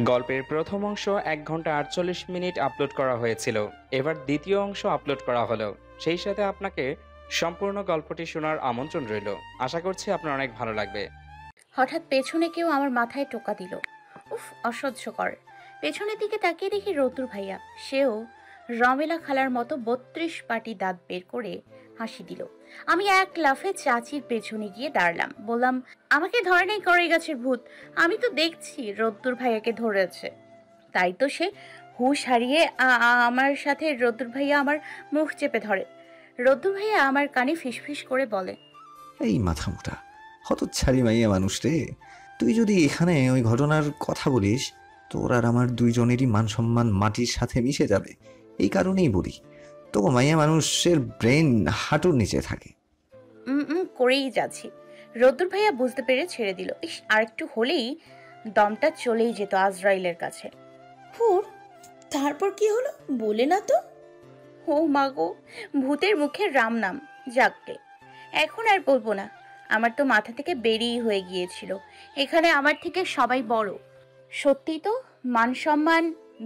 গল্পের প্রথম অংশ 1 ঘন্টা 48 মিনিট আপলোড করা হয়েছিল। এবার দ্বিতীয় অংশ আপলোড করা হলো। সেই সাথে আপনাকে সম্পূর্ণ গল্পটি শোনার আমন্ত্রণ রইল। আশা করছি আপনার অনেক ভালো লাগবে। হঠাৎ পেছনে কেউ আমার মাথায় টোকা দিল। উফ, অসহ্যকর। পেছনের দিকে তাকিয়ে দেখি রতুর ভাইয়া। সেও রমেলা খালার মতো 32 পাটি দাঁত বের করে হাসি দিল। আমি এক লাফে চাচির পেছনে গিয়ে দাঁড়ালাম। বললাম, আমাকে ধরে নেই করে গাছের ভূত। আমি তো দেখছি রদ্দুর ভাইয়াকে ধরেছে। তাই তো সে হুঁশ হারিয়ে আমার সাথে রদ্দুর ভাইয়া আমার মুখ চেপে ধরে। রদ্দুর ভাইয়া আমার কানে ফিসফিস করে বলে, এই মাথা মোটা হতচ্ছাড়ি মাইয়া মানুষ রে, তুই যদি এখানে ওই ঘটনার কথা বলিস, তোর আর আমার দুইজনেরই মান সম্মান মাটির সাথে মিশে যাবে। এই কারণেই বলি, তো মাইয়া মানুষের ব্রেন হাঁটুর নিচে থাকে। করেই যাচ্ছি। রদ্দুর ভাইয়া বুঝতে পেরে ছেড়ে দিল। ইস, আরেকটু হলেই দমটা চলেই যেত আজরাইলের কাছে। হুর, তারপর কি হলো বলে না তো? ও মা গো, ভূতের মুখে রাম নাম। যাকগে, এখন আর বলবো না। আমার তো মাথা থেকে বেরিয়ে হয়ে গিয়েছিল। এখানে আমার থেকে সবাই বড়। সত্যি তো, মান সম্মান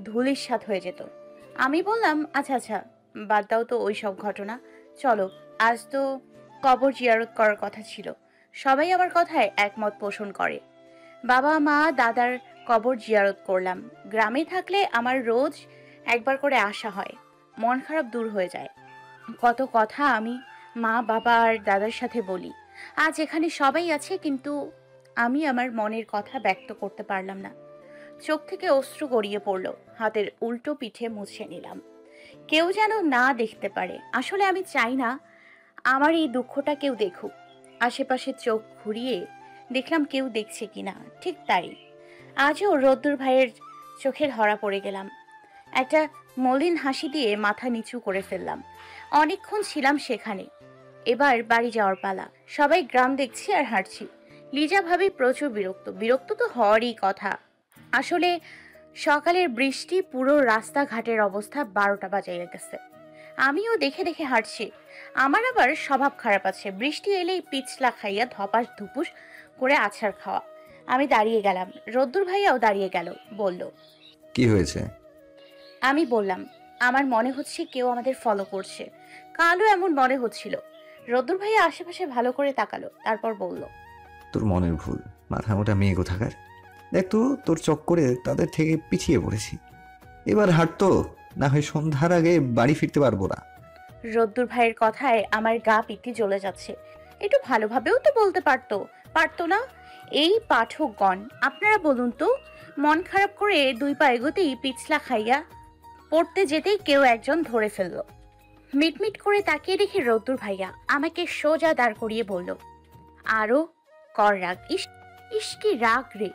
ধুলিস্যাৎ হয়ে যেত। আমি বললাম, আচ্ছা আচ্ছা, বাদ দাও তো ওই সব ঘটনা। চলো, আজ তো কবর জিয়ারত করার কথা ছিল। সবাই আমার কথায় একমত পোষণ করে। বাবা মা দাদার কবর জিয়ারত করলাম। গ্রামে থাকলে আমার রোজ একবার করে আসা হয়। মন খারাপ দূর হয়ে যায়। কত কথা আমি মা বাবা আর দাদার সাথে বলি। আজ এখানে সবাই আছে, কিন্তু আমি আমার মনের কথা ব্যক্ত করতে পারলাম না। চোখ থেকে অশ্রু গড়িয়ে পড়ল। হাতের উল্টো পিঠে মুছে নিলাম, কেউ যেন না দেখতে পারে। আসলে আমি চাই না আমার এই দুঃখটা কেউ দেখুক। আশেপাশে চোখ ঘুরিয়ে দেখলাম কেউ দেখছে কিনা। ঠিক তাই, আজও রদ্দুর ভাইয়ের চোখে ধরা পড়ে গেলাম। একটা মলিন হাসি দিয়ে মাথা নিচু করে ফেললাম। অনেকক্ষণ ছিলাম সেখানে। এবার বাড়ি যাওয়ার পালা। সবাই গ্রাম দেখছি আর হাঁটছি। লিজা ভাবি প্রচুর বিরক্ত। বিরক্ত তো হওয়ারই কথা। আসলে সকালের বৃষ্টি পুরো রাস্তাঘাটের অবস্থা 12টা বাজাইয়া গেছে। আমিও দেখে দেখে হাঁটছি। আমার আবার স্বভাব খারাপ আছে। বৃষ্টি এলেই পিছলা খাইয়া ধপাস ধুপুস করে আছাড় খাওয়া। আমি দাঁড়িয়ে গেলাম। রদ্দুর ভাইয়াও দাঁড়িয়ে গেল। বলল, কি হয়েছে? আমি বললাম, আমার মনে হচ্ছে কেউ আমাদের ফলো করছে। কালও এমন মনে হচ্ছিল। রদ্দুর ভাইয়া আশেপাশে ভালো করে তাকালো, তারপর বলল, তোর মনের ভুল, মাথা মোটা মেয়ে কোথাকার। দেখ তো, তোর চক্করে তাদের থেকে পিছিয়ে পড়েছি। এবার হাঁটতো, না হয় সন্ধ্যার আগে বাড়ি ফিরতে পারবো না। রদ্দুর ভাইয়ের কথায় আমার গা পিত্তি জ্বলে যাচ্ছে। একটু ভালোভাবেও তো বলতে পারতো, পারতো না? এই পাঠকগণ, আপনারা বলুন তো, মন খারাপ করে 2 পা এগোতেই পিছলা খাইয়া পড়তে যেতেই কেউ একজন ধরে ফেলল। মিটমিট করে তাকিয়ে দেখি রদ্দুর ভাইয়া আমাকে সোজা দাঁড় করিয়ে বলল, আরো কর রাগ। ইস ইস, কি রাগ রে!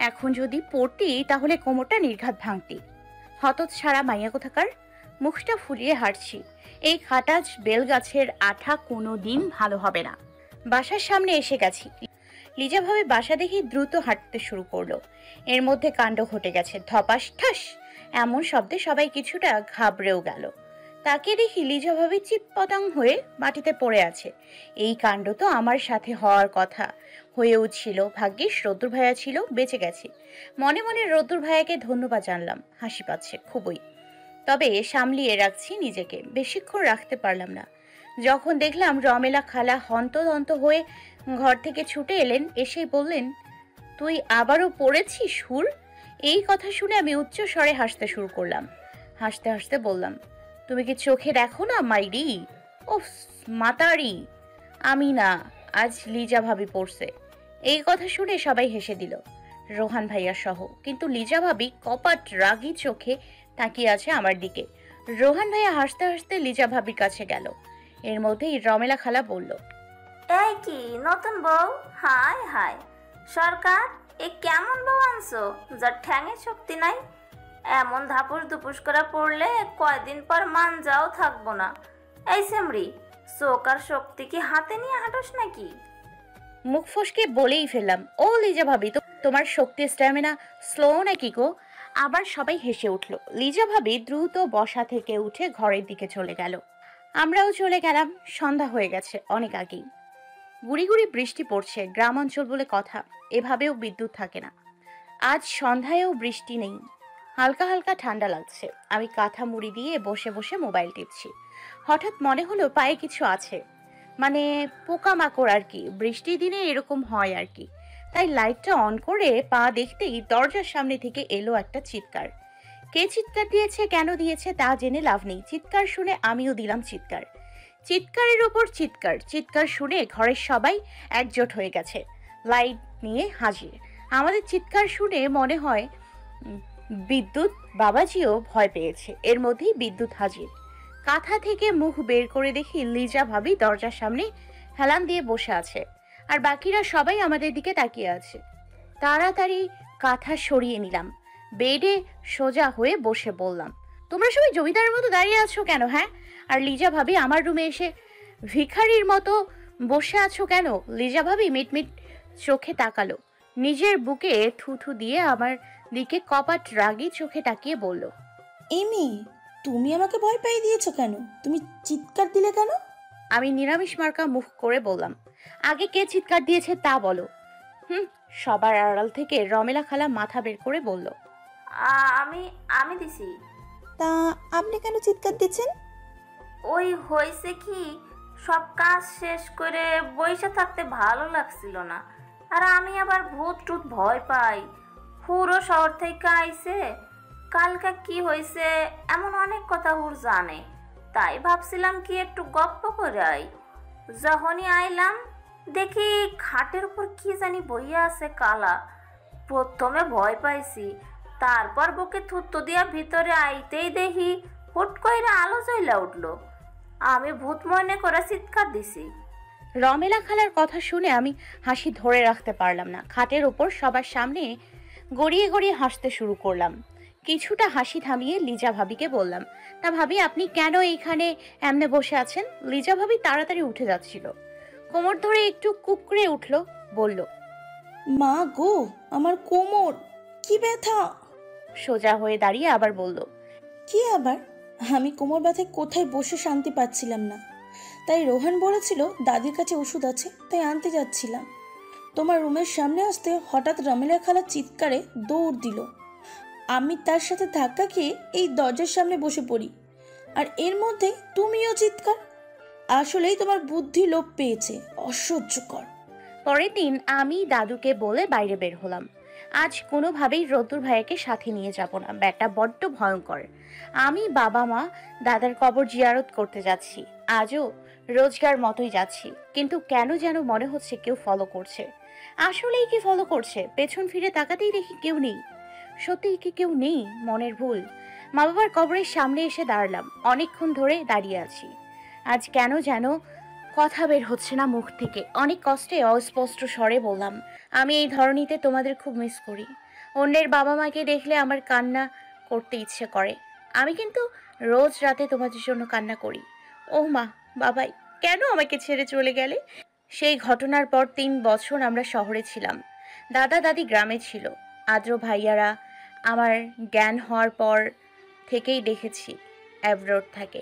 এখন যদি পড়তি তাহলে কোমরটা নির্ঘাত ভাঙতি। হতচ্ছাড়া মাইয়া কোথাকার। মুখটা ফুলিয়ে হাঁটছি। এই খাটাজ বেলগাছের আঠা কোনো দিন ভালো হবে না। বাসার সামনে এসে গেছি। লিজা ভাবে বাসা দেখি দ্রুত হাঁটতে শুরু করলো। এর মধ্যে কাণ্ড ঘটে গেছে। ধপাস ঠাস এমন শব্দে সবাই কিছুটা ঘাবড়েও গেল। তাকে দেখি লিজা ভাবে চিৎপটাং হয়ে মাটিতে পড়ে আছে। এই কাণ্ড তো আমার সাথে হওয়ার কথা, হয়েও ছিল। ভাগ্যিস রদ্দুর ভাইয়া ছিল, বেঁচে গেছি। মনে মনে রদ্দুর ভাইয়াকে ধন্যবাদ জানলাম। হাসি পাচ্ছে খুবই, তবে সামলিয়ে রাখছি নিজেকে। বেশিক্ষণ রাখতে পারলাম না। যখন দেখলাম রমেলা খালা হন্তদন্ত হয়ে ঘর থেকে ছুটে এলেন, এসেই বললেন, তুই আবারও পড়েছিস হুর? এই কথা শুনে আমি উচ্চ স্বরে হাসতে শুরু করলাম। হাসতে হাসতে বললাম, তুমি কি চোখে দেখো না মাইরি? ও মাতারি! আমি না, আজ লিজা ভাবি পড়ছে। এই কথা শুনে সবাই হেসে দিল, রোহান ভাইয়া সহ। কিন্তু লিজা ভাবি কপাট রাগী চোখে তাকিয়ে আছে আমার দিকে। রোহান ভাইয়া হাসতে হাসতে লিজা ভাবির কাছে গেল। এর মধ্যেই রমেলা খালা বলল, এই কি নতুন বউ? হায় হায় সরকার, এ কেমন বউ আনছো যার ঠ্যাঙে শক্তি নাই? এমন ধাপুস দুপুস করে পড়লে কয়দিন পর মানজাও থাকবো না। এই সেমরি, চোখ আর শক্তি কি হাতে নিয়ে হাঁটোস নাকি? মুখ ফসকে বলেই ফেললাম, ও লিজা ভাবি, তো তোমার শক্তি স্ট্যামিনা স্লো নাকি গো? আবার সবাই হেসে উঠল। লিজা ভাবি দ্রুত বসা থেকে উঠে ঘরের দিকে চলে গেল। আমরাও চলে গেলাম। সন্ধ্যা হয়ে গেছে অনেক আগেই। গুড়ি গুড়ি বৃষ্টি পড়ছে। গ্রাম অঞ্চল বলে কথা, এভাবেও বিদ্যুৎ থাকে না। আজ সন্ধ্যায়ও বৃষ্টি নেই, হালকা হালকা ঠান্ডা লাগছে। আমি কাঁথা মুড়ি দিয়ে বসে বসে মোবাইল টিপছি। হঠাৎ মনে হলো পায়ে কিছু আছে, মানে পোকামাকড় আর কি, বৃষ্টির দিনে এরকম হয় আর কি। তাই লাইটটা অন করে পা দেখতেই দরজার সামনে থেকে এলো একটা চিৎকার। কে চিৎকার দিয়েছে, কেন দিয়েছে তা জেনে লাভ নেই, চিৎকার শুনে আমিও দিলাম চিৎকার। চিৎকারের ওপর চিৎকার, চিৎকার শুনে ঘরের সবাই একজোট হয়ে গেছে, লাইট নিয়ে হাজির। আমাদের চিৎকার শুনে মনে হয় বিদ্যুৎ বাবাজিও ভয় পেয়েছে। এর মধ্যেই বিদ্যুৎ হাজির। কাঁথা থেকে মুখ বের করে দেখি লিজা ভাবি দরজার সামনে হেলান দিয়ে বসে আছে, আর বাকিরা সবাই আমাদের দিকে তাকিয়ে আছে। তাড়াতাড়ি কাঁথা সরিয়ে নিলাম, বেডে সোজা হয়ে বসে বললাম, তোমরা সবাই জমিদারের মতো দাঁড়িয়ে আছো কেন? হ্যাঁ? আর লিজা ভাবি আমার রুমে এসে ভিখারির মতো বসে আছো কেন? লিজা ভাবি মিটমিট চোখে তাকালো, নিজের বুকে থুথু দিয়ে আমার দিকে কপাট রাগী চোখে তাকিয়ে বলল, এই মেয়ে, তুমি আমাকে ভয় পাইয়ে দিয়েছো কেন? তুমি চিৎকার দিলে কেন? আমি নিরামিষ মার্কা মুখ করে বললাম, আগে কে চিৎকার দিয়েছে তা বলো। সবার আড়াল থেকে রমেলা খালা মাথা বের করে বলল, আমি আমি দিছি। তা আপনি কেন চিৎকার দিচ্ছেন? ওই হয়েছে কি, সব কাজ শেষ করে বসে থাকতে ভালো লাগছিল না। আর আমি আবার ভূত টুত ভয় পাই। পুরো শহর থেকে আইছে, কালকে কি হয়েছে এমন অনেক কথা হুর জানে। তাই ভাবছিলাম কি একটু গপ্প করে আই। যখনই আইলাম দেখি খাটের উপর কি জানি বইয়া আছে কালা। প্রথমে ভয় পাইছি, তারপর বুকে থুতু দিয়া ভিতরে আইতেই দেখি হুট কইরা আলো জ্বলা উঠলো। আমি ভূত মনে করে চিৎকার দিছি। রমেলা খালার কথা শুনে আমি হাসি ধরে রাখতে পারলাম না। খাটের উপর সবার সামনে গড়িয়ে গড়িয়ে হাসতে শুরু করলাম। কিছুটা হাসি থামিয়ে লিজা ভাবিকে বললাম, তা ভাবি আপনি কেন এইখানে এমনে বসে আছেন? লিজা ভাবি তাড়াতাড়ি উঠে যাচ্ছিল, কোমর ধরে একটু কুকড়ে উঠল, বলল, মা গো, আমার কোমর কি ব্যথা। সোজা হয়ে দাঁড়িয়ে আবার বলল, কি আবার? আমি কোমর ব্যথায় কোথায় বসে শান্তি পাচ্ছিলাম না, তাই রোহান বলেছিল দাদির কাছে ওষুধ আছে, তাই আনতে যাচ্ছিলাম। তোমার রুমের সামনে আসতে হঠাৎ রমেলা খালা চিৎকারে দৌড় দিল। আমি তার সাথে ধাক্কা খেয়ে এই দরজার সামনে বসে পড়ি, আর এর মধ্যে তুমিও চিৎকার। আসলেই তোমার বুদ্ধি লোপ পেয়েছে, অসহ্যকর। পরের দিন আমি দাদুকে বলে বাইরে বের হলাম। আজ কোনোভাবেই রতুর ভাইয়াকে সাথে নিয়ে যাব না, ব্যাটা বড্ড ভয়ঙ্কর। আমি, বাবা মা, দাদার কবর জিয়ারত করতে যাচ্ছি। আজও রোজগার মতোই যাচ্ছি, কিন্তু কেন যেন মনে হচ্ছে কেউ ফলো করছে। আসলেই কি ফলো করছে? পেছন ফিরে তাকাতেই দেখি কেউ নেই। সত্যিই কি কেউ নেই? মনের ভুল। মা বাবার কবরের সামনে এসে দাঁড়ালাম, অনেকক্ষণ ধরে দাঁড়িয়ে আছি। আজ কেন যেন কথা বের হচ্ছে না মুখ থেকে। অনেক কষ্টে অস্পষ্ট স্বরে বললাম, আমি এই ধরনীতে তোমাদের খুব মিস করি। অন্যের বাবা মাকে দেখলে আমার কান্না করতে ইচ্ছে করে। আমি কিন্তু রোজ রাতে তোমাদের জন্য কান্না করি। ও মা, বাবাই, কেন আমাকে ছেড়ে চলে গেলে? সেই ঘটনার পর 3 বছর আমরা শহরে ছিলাম, দাদা দাদি গ্রামে ছিল। আদ্র ভাইয়ারা আমার জ্ঞান হওয়ার পর থেকেই দেখেছি অ্যাব্রোড থাকে।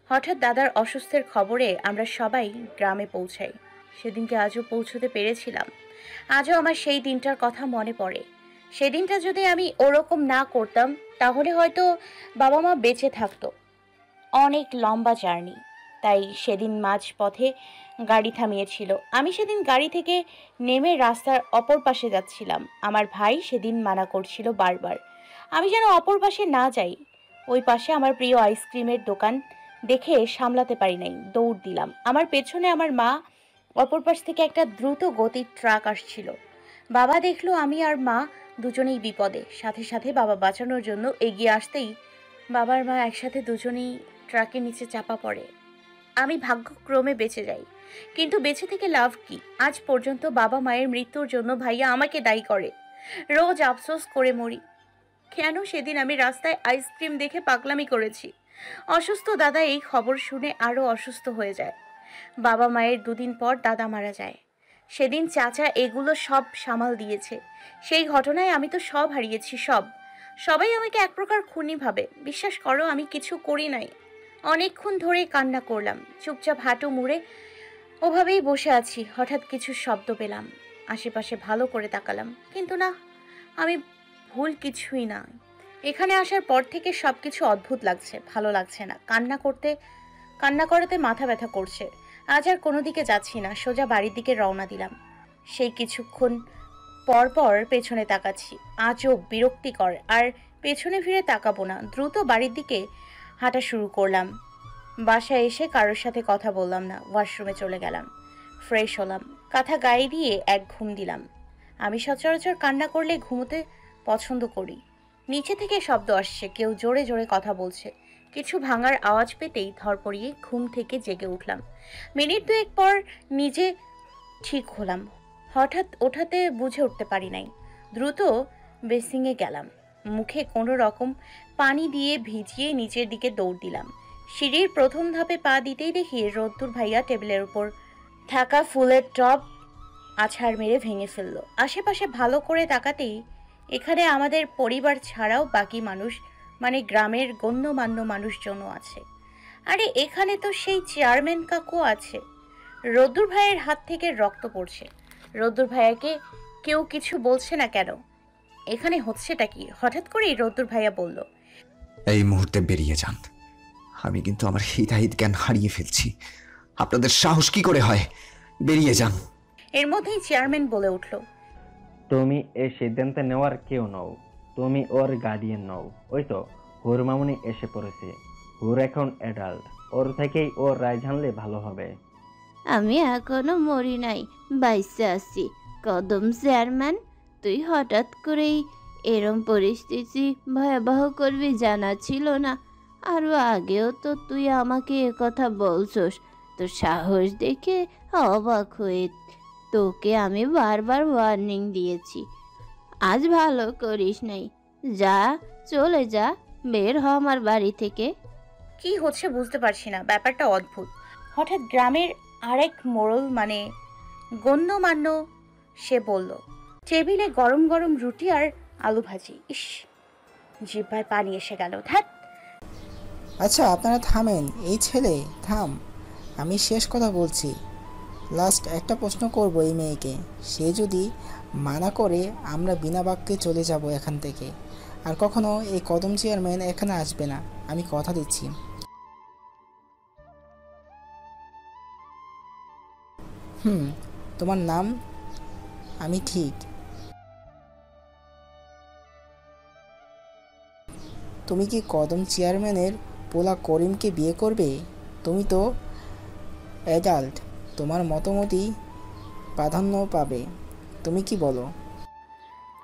হঠাৎ দাদার অসুস্থের খবরে আমরা সবাই গ্রামে পৌঁছাই। সেদিনকে আজও পৌঁছতে পেরেছিলাম। আজও আমার সেই দিনটার কথা মনে পড়ে। সেদিনটা যদি আমি ওরকম না করতাম তাহলে হয়তো বাবা মা বেঁচে থাকতো। অনেক লম্বা জার্নি, তাই সেদিন মাঝপথে গাড়ি থামিয়েছিল। আমি সেদিন গাড়ি থেকে নেমে রাস্তার অপর পাশে যাচ্ছিলাম। আমার ভাই সেদিন মানা করছিল বারবার, আমি যেন অপর পাশে না যাই। ওই পাশে আমার প্রিয় আইসক্রিমের দোকান দেখে সামলাতে পারি নাই, দৌড় দিলাম। আমার পেছনে আমার মা, অপর পাশ থেকে একটা দ্রুত গতির ট্রাক আসছিল। বাবা দেখলো আমি আর মা দুজনেই বিপদে, সাথে সাথে বাবা বাঁচানোর জন্য এগিয়ে আসতেই বাবার মা একসাথে দুজনেই ট্রাকের নিচে চাপা পড়ে। আমি ভাগ্যক্রমে বেঁচে যাই, কিন্তু বেঁচে থেকে লাভ কি? আজ পর্যন্ত বাবা মায়ের মৃত্যুর জন্য ভাইয়া আমাকে দায়ী করে। রোজ আফসোস করে মরি, কেন সেদিন আমি রাস্তায় আইসক্রিম দেখে পাগলামি করেছি। অসুস্থ দাদা এই খবর শুনে আরও অসুস্থ হয়ে যায়। বাবা মায়ের 2 দিন পর দাদা মারা যায়। সেদিন চাচা এগুলো সব সামাল দিয়েছে। সেই ঘটনায় আমি তো সব হারিয়েছি, সব। সবাই আমাকে এক প্রকার খুনি ভাবে। বিশ্বাস করো, আমি কিছু করি নাই। অনেকক্ষণ ধরে কান্না করলাম, চুপচাপ হাঁটু মুড়ে ওভাবেই বসে আছি। হঠাৎ কিছু শব্দ পেলাম, আশেপাশে ভালো করে তাকালাম, কিন্তু না, আমি ভুল কিছুই না। এখানে আসার পর থেকে সবকিছু অদ্ভুত লাগছে, ভালো লাগছে না। কান্না করাতে মাথা ব্যথা করছে। আজ আর কোনো দিকে যাচ্ছি না, সোজা বাড়ির দিকে রওনা দিলাম। সেই কিছুক্ষণ পর পর পেছনে তাকাচ্ছি, আজও বিরক্তিকর। আর পেছনে ফিরে তাকাবো না, দ্রুত বাড়ির দিকে হাঁটা শুরু করলাম। বাসায় এসে কারোর সাথে কথা বললাম না, ওয়াশরুমে চলে গেলাম, ফ্রেশ হলাম, কাঁথা গায়ে দিয়ে এক ঘুম দিলাম। আমি সচরাচর কান্না করলে ঘুমোতে পছন্দ করি। নিচে থেকে শব্দ আসছে, কেউ জোরে জোরে কথা বলছে। কিছু ভাঙার আওয়াজ পেতেই ধরপড়িয়ে ঘুম থেকে জেগে উঠলাম। মিনিট দুয়েক পর নিজে ঠিক হলাম। হঠাৎ ওঠাতে বুঝে উঠতে পারি নাই। দ্রুত বেসিংয়ে গেলাম, মুখে কোনো রকম পানি দিয়ে ভিজিয়ে নিচের দিকে দৌড় দিলাম। সিঁড়ির প্রথম ধাপে পা দিতেই দেখি রোদ্দুর ভাইয়া টেবিলের উপর থাকা ফুলের টব আছাড় মেরে ভেঙে ফেললো। আশেপাশে ভালো করে তাকাতেই এখানে আমাদের পরিবার ছাড়াও বাকি মানুষ, মানে গ্রামের গণ্যমান্য মানুষজনও আছে। আরে এখানে তো সেই চেয়ারম্যান কাকু আছে। রোদ্দুর ভাইয়ের হাত থেকে রক্ত পড়ছে। রোদ্দুর ভাইয়াকে কেউ কিছু বলছে না কেন? এখানে হচ্ছেটা কি? হঠাৎ করেই রোদ্দুর ভাইয়া বলল, এই মুহূর্তে বেরিয়ে যান। আমি কিন্তু আমার হিতাহিত জ্ঞান হারিয়ে ফেলছি। আপনাদের সাহস কি করে হয়? বেরিয়ে যান। এর মধ্যেই চেয়ারম্যান বলে উঠল, তুমি এই সিদ্ধান্ত নেওয়ার কেউ নও, তুমি ওর গার্ডিয়ান নও। ওই তো হুর মামুনি এসে পড়েছে। হুর এখন অ্যাডাল্ট, ওর থেকেই ওর রায় জানলে ভালো হবে। আমি এখনো মরি নাই, বাইসে আছি। কদম চেয়ারম্যান, তুই হঠাৎ করেই এরম পরিস্থিতি ভয়াবহ করবি জানা ছিল না। আরো আগেও তো তুই আমাকে কথা বলছস। তোর সাহস দেখে অবাক হয়ে তোকে আমি বারবার ওয়ার্নিং দিয়েছি। আজ ভালো করিস নাই। যা, চলে যা, বের হ আমার বাড়ি থেকে। কি হচ্ছে বুঝতে পারছি না, ব্যাপারটা অদ্ভুত। হঠাৎ গ্রামের আরেক মোড়ল, মানে গণ্যমান্য, সে বলল, টেবিলে গরম গরম রুটি আর আলু ভাজি। ইস, জিহ্বায় পানি এসে গেল। ধ্যাৎ। আচ্ছা আপনারা থামেন, এই ছেলে থাম, আমি শেষ কথা বলছি। লাস্ট একটা প্রশ্ন করব এই মেয়েকে, সে যদি মানা করে আমরা বিনা বাক্যে চলে যাব এখান থেকে। আর কখনো এই কদম চেয়ারম্যান এখানে আসবে না, আমি কথা দিচ্ছি। তোমার নাম? আমি ঠিক। তুমি কি কদম চেয়ারম্যানের পোলা করিমকে বিয়ে করবে? তুমি তো অ্যাডাল্ট, তোমার মতামতই প্রাধান্য পাবে। তুমি কি বলো?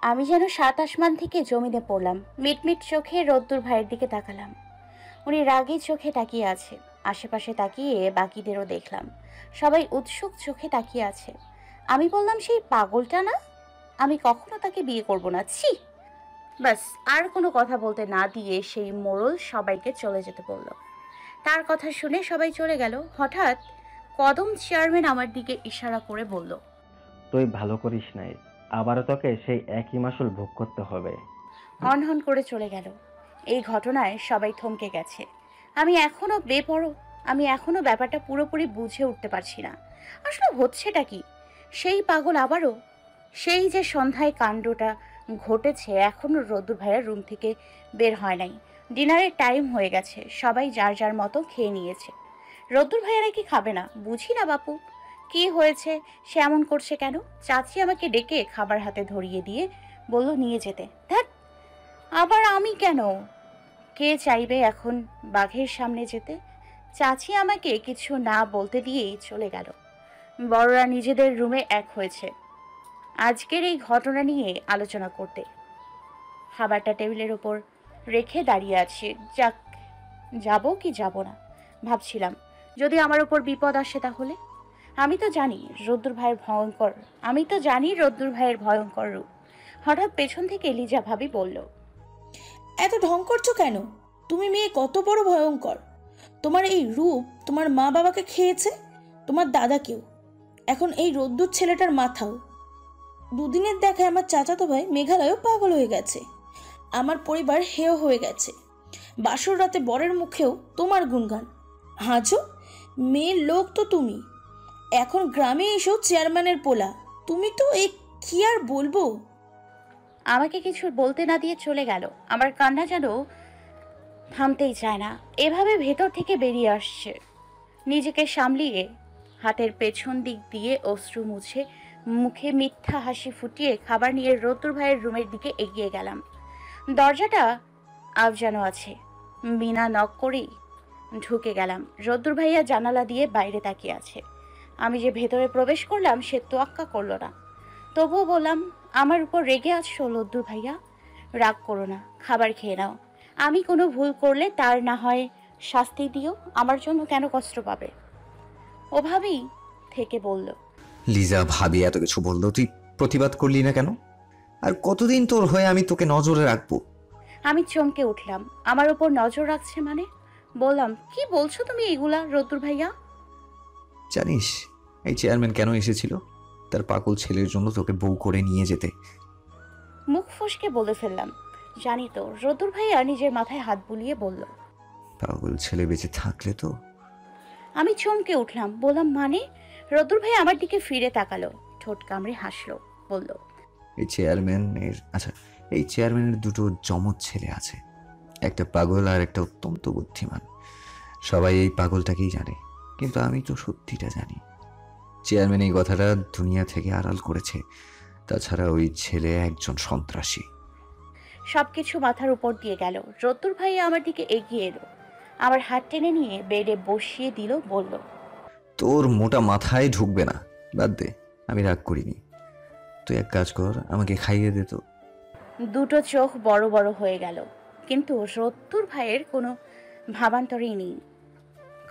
আমি যেন ৭ আসমান থেকে জমিনে পড়লাম। মিটমিট চোখে রোদ্দুর ভাইয়ের দিকে তাকালাম। উনি রাগী চোখে তাকিয়ে আছে। আশেপাশে তাকিয়ে বাকিদেরও দেখলাম, সবাই উৎসুক চোখে তাকিয়ে আছে। আমি বললাম, সেই পাগলটা না, আমি কখনো তাকে বিয়ে করব না, ছি। ব্যাস, আর কোনো কথা বলতে না দিয়ে সেই মোড়ল সবাইকে চলে যেতে বলল। তার কথা শুনে সবাই চলে গেল। হঠাৎ কদম চেয়ারম্যান আমার দিকে ইশারা করে বলল, তুই ভালো করিস নাই, আবারও তোকে সেই একই মাসুল ভোগ করতে হবে। হনহন করে চলে গেল। এই ঘটনায় সবাই থমকে গেছে। আমি এখনো ব্যাপারটা পুরোপুরি বুঝে উঠতে পারছি না। আসলে হচ্ছেটা কি? সেই পাগল আবারও? সেই যে সন্ধ্যায় কাণ্ডটা ঘটেছে, এখনো রোদ্দুর ভাইয়ের রুম থেকে বের হয় নাই। ডিনারের টাইম হয়ে গেছে, সবাই যার যার মতো খেয়ে নিয়েছে। রোদ্দুর ভাইয়া নাকি খাবে না। বুঝি না বাপু, কি হয়েছে, সে এমন করছে কেন? চাচি আমাকে ডেকে খাবার হাতে ধরিয়ে দিয়ে বলল নিয়ে যেতে। ধ্যাৎ, আবার আমি কেন? কে চাইবে এখন বাঘের সামনে যেতে? চাচি আমাকে কিছু না বলতে দিয়েই চলে গেল। বড়রা নিজেদের রুমে এক হয়েছে আজকের এই ঘটনা নিয়ে আলোচনা করতে। খাবারটা টেবিলের ওপর রেখে দাঁড়িয়ে আছি। যাক, যাব কি যাব না ভাবছিলাম। যদি আমার উপর বিপদ আসে তাহলে? আমি তো জানি রোদ্দুর ভাইয়ের ভয়ঙ্কর রূপ। হঠাৎ পেছন থেকে লিজা ভাবি বলল, এত ঢং করছো কেন? তুমি মেয়ে কত বড় ভয়ঙ্কর! তোমার এই রূপ তোমার মা বাবাকে খেয়েছে, তোমার দাদাকেও, এখন এই রোদ্দুর ছেলেটার মাথাও। দুদিনের দেখায় আমার চাচাতো ভাই মেঘালয়ও পাগল হয়ে গেছে। আমার পরিবার হেয় হয়ে গেছে। বাসর রাতে বরের মুখেও তোমার গুণগান। হাজো, মেয়ের লোক তো তুমি, এখন গ্রামে এসেও চেয়ারম্যানের পোলা। তুমি তো কি আর বলবো। আমাকে কিছু বলতে না দিয়ে চলে গেল। আমার কান্না যেন থামতেই চায় না, এভাবে ভেতর থেকে বেরিয়ে আসছে। নিজেকে সামলিয়ে হাতের পেছন দিক দিয়ে অশ্রু মুছে মুখে মিথ্যা হাসি ফুটিয়ে খাবার নিয়ে রতুর ভাইয়ের রুমের দিকে এগিয়ে গেলাম। দরজাটা আবজানো আছে, বিনা নক করেই ঢুকে গেলাম। রদ্দুর ভাইয়া জানালা দিয়ে বাইরে তাকিয়ে আছে। আমি যে ভেতরে প্রবেশ করলাম সে তোয়াক্কা করলো না। তবুও বললাম, আমার উপর রেগে আছো রদ্দুর ভাইয়া? রাগ করো না, খাবার খেয়ে নাও। আমি কোনো ভুল করলে তার না হয় শাস্তি দিও, আমার জন্য কেন কষ্ট পাবে? ওভাবেই থেকে বলল। লিজা, ভাবি এত কিছু বললো, তুই প্রতিবাদ করলি না কেন? আর কতদিন তোর হয়ে আমি তোকে নজরে রাখবো? আমি চমকে উঠলাম। আমার উপর নজর রাখছে মানে? বললাম, কি বলছো তুমি এগুলা রদ্দুর ভাইয়া? জানিস এই চেয়ারম্যান কেন এসেছিল? তার পাগল ছেলের জন্য তোকে বউ করে নিয়ে যেতে। মুখ ফসকে বলে ফেললাম, জানি তো। রদ্দুর ভাইয়া নিজের মাথায় হাত বুলিয়ে বলল, পাগল ছেলে বেঁচে থাকলে তো। আমি চমকে উঠলাম। বললাম, মানে? রদ্দুর ভাই আমার দিকে ফিরে তাকালো, ঠোঁট কামড়ে হাসলো, বলল, এই চেয়ারম্যানের দুটো জমজ ছেলে আছে, একটা পাগল আর একটা অত্যন্ত বুদ্ধিমান। সবাই এই পাগলটাকেই জানে, কিন্তু আমি তো সত্যিটা জানি। চেয়ারম্যান এই কথাটা দুনিয়া থেকে আড়াল করেছে। তাছাড়া ওই ছেলে একজন সন্ত্রাসী। সবকিছু মাথার উপর দিয়ে গেল। রদ্দুর ভাইয়া আমার দিকে এগিয়ে এলো, আমার হাত টেনে নিয়ে বেডে বসিয়ে দিল, বলল, তোর মোটা মাথায় ঢুকবে না, বাদ দে, আমি রাগ করিনি। তুই এক কাজ কর, আমাকে খাইয়ে দে তো। দুটো চোখ বড় বড় হয়ে গেল, কিন্তু রদ্দুর ভাইয়ের কোনো ভাবান্তরই নেই।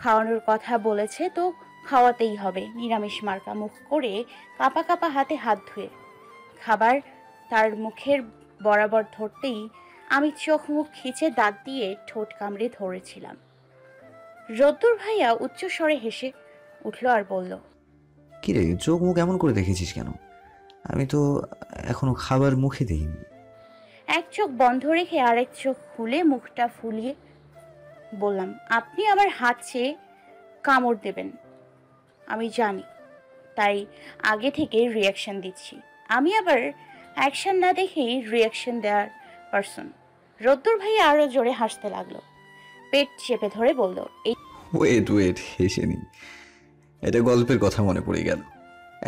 খাওয়ানোর কথা বলেছে তো খাওয়াতেই হবে। নিরামিষ মার্কা মুখ করে কাঁপা কাঁপা হাতে হাত ধুয়ে খাবার তার মুখের বরাবর ধরতেই আমি চোখ মুখ খিচে দাঁত দিয়ে ঠোঁট কামড়ে ধরেছিলাম। রদ্দুর ভাইয়া উচ্চস্বরে হেসে উঠল আর বলল, কিরে, চোখ মুখ এমন করে দেখেছিস কেন? আমি তো এখনো খাবার মুখে দিইনি। এক চোখ বন্ধ রেখে আরেক চোখ খুলে মুখটা ফুলিয়ে বললাম, আপনি আমার হাত চেয়ে কামড় দেবেন আমি জানি, তাই আগে থেকে রিয়াকশন দিচ্ছি। আমি আবার অ্যাকশন না দেখেই রিয়াকশন দেওয়ার পারসন। রদ্দুর ভাই আরো জোরে হাসতে লাগলো, পেট চেপে ধরে বলল, এই ওয়েট, হেসে নি। এটা গল্পের কথা মনে পড়ে গেল।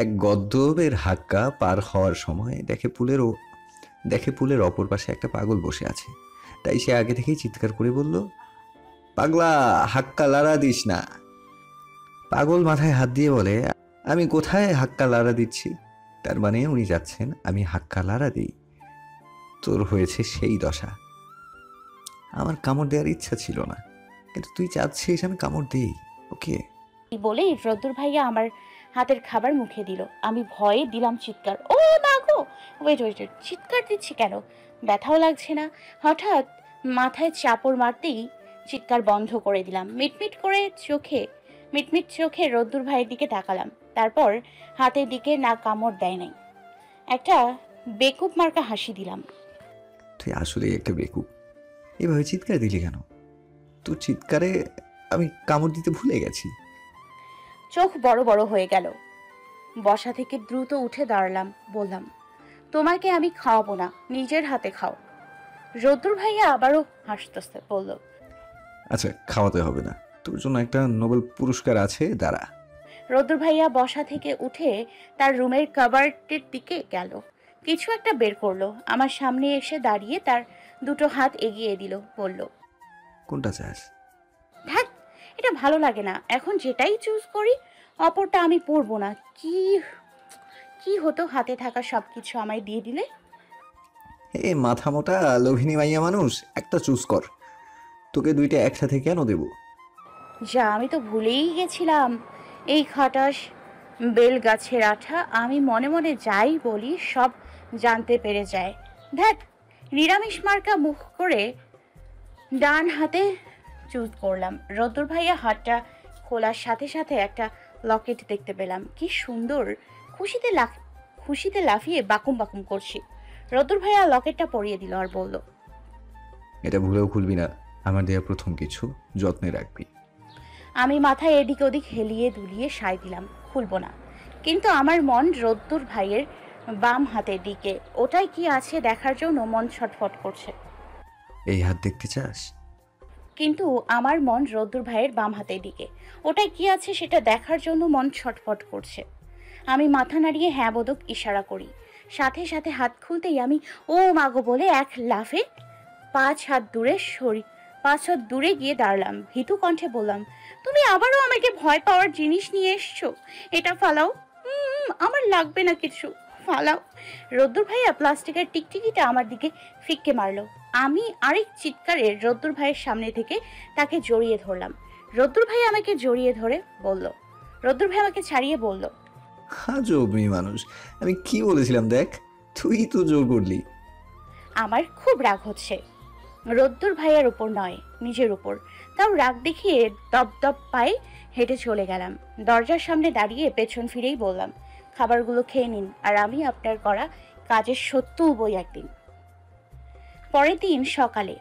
এক গদ্দবের হাক্কা পার হওয়ার সময় দেখে পুলের অপর পাশে একটা পাগল বসে আছে। তাই সে আগে থেকেই চিৎকার করে বলল, পাগলা, হাক্কা লাড়া দিস না। পাগল মাথায় হাত দিয়ে বলে, আমি কোথায় হাক্কা লাড়া দিচ্ছি? তার মানে উনি যাচ্ছেন আমি হাক্কা লাড়া দিই। তোর হয়েছে সেই দশা। আমার কামড় দেওয়ার ইচ্ছা ছিল না, কিন্তু তুই চাচ্ছিস আমি কামড় দিই, ওকে? বলেই রদ্দুর ভাইয়া আমার হাতের খাবার মুখে দিল। আমি ভয়ে দিলাম চিৎকার, ও মা গো! ওয়েট, চিৎকার দিচ্ছি কেন? ব্যথাও লাগছে না। হঠাৎ মাথায় চাপড় মারতেই চিৎকার বন্ধ করে দিলাম। মিটমিট চোখে রদ্দুর ভাইয়ের দিকে তাকালাম। তারপর হাতের দিকে না কামড় দেয় নাই, একটা বেকুব মার্কা হাসি দিলাম। তুই আসলেই একটা বেকুব। এভাবে চিৎকার দিলি কেন? তোর চিৎকারে আমি কামড় দিতে ভুলে গেছি। চোখ বড় বড় হয়ে গেল। বসা থেকে দ্রুত উঠে দাঁড়ালাম, বললাম, তোমাকে আমি খাওয়াবো না, নিজের হাতে খাও। রদ্দুর ভাইয়া আবারও হাসতে বলল, আচ্ছা, খাওয়াতে হবে না, তোর জন্য একটা নোবেল পুরস্কার আছে, দাঁড়া। রদ্দুর ভাইয়া বসা থেকে উঠে তার রুমের কাবার্ডের দিকে গেল, কিছু একটা বের করলো, আমার সামনে এসে দাঁড়িয়ে তার দুটো হাত এগিয়ে দিল, বলল, কোনটা চাস? ধ্যাৎ, এটা ভালো লাগে না। এখন যেটাই চুজ করি অপরটা আমি পরবো না। কি হতো হাতে থাকা সবকিছু আমায় দিয়ে দিলে? এ মাথা মোটা লোভিনী মাইয়া মানুষ, একটা চুজ কর। তোকে দুইটা একসাথে কেন দেব? যা, আমি তো ভুলেই গেছিলাম। এই খাটাস বেল গাছের আঠা, আমি মনে মনে যাই বলি সব জানতে পেরে যায়। ধ্যাৎ, নিরামিষ মার্কা মুখ করে ডান হাতে চুজ করলাম। রদ্দুর ভাইয়া হাতটা খোলার সাথে সাথে একটা লকেট দেখতে পেলাম, কি সুন্দর। খুশিতে লাফিয়ে বাকুম বাকুম করছি। রদ্দুর ভাইয়া লকেটটা পরিয়ে দিল আর বলল, এটা ভুলেও খুলবি না, আমার দেয়া প্রথম কিছু, যত্নে রাখবি। আমি মাথায় এদিক ওদিক হেলিয়ে দুলিয়ে সায় দিলাম, খুলবো না। কিন্তু আমার মন রদ্দুর ভাইয়ের বাম হাতের দিকে। ওটাই কি আছে দেখার জন্য মন ছটফট করছে। এই হাত দেখতে চাস? কিন্তু আমার মন রোদ্দুর ভাইয়ের বাম হাতের দিকে। ওটাই কি আছে সেটা দেখার জন্য মন ছটফট করছে। আমি মাথা নাড়িয়ে হ্যাঁ বোধক ইশারা করি। সাথে সাথে হাত খুলতেই আমি ও মাগো বলে এক লাফে 5 হাত দূরে গিয়ে দাঁড়ালাম। ভীতু কণ্ঠে বললাম, তুমি আবারও আমাকে ভয় পাওয়ার জিনিস নিয়ে এসছো। এটা ফালাও। আমার লাগবে না কিছু, ফালাও। রোদ্দুর ভাইয়া প্লাস্টিকের টিকটিকিটা আমার দিকে ফিক্কে মারলো। আমি আরেক চিৎকারে রোদ্দুর ভাইয়ের সামনে থেকে তাকে জড়িয়ে ধরলাম। রোদ্দুর ভাই আমাকে জড়িয়ে ধরে বলল, রোদ্দুর ভাই আমাকে ছাড়িয়ে বলল, আজব মেয়ে মানুষ। আমি কি বলেছিলাম দেখ, তুই তো জোর করলি। আমার খুব রাগ হচ্ছে, রোদ্দুর ভাইয়ের উপর নয়, নিজের উপর। তাও রাগ দেখিয়ে দপদপ পায়ে হেঁটে চলে গেলাম। দরজার সামনে দাঁড়িয়ে পেছন ফিরেই বললাম, খাবারগুলো খেয়ে নিন, আর আমি আপনার করা কাজের শোধ তুলবই একদিন। পরের দিন সকালে,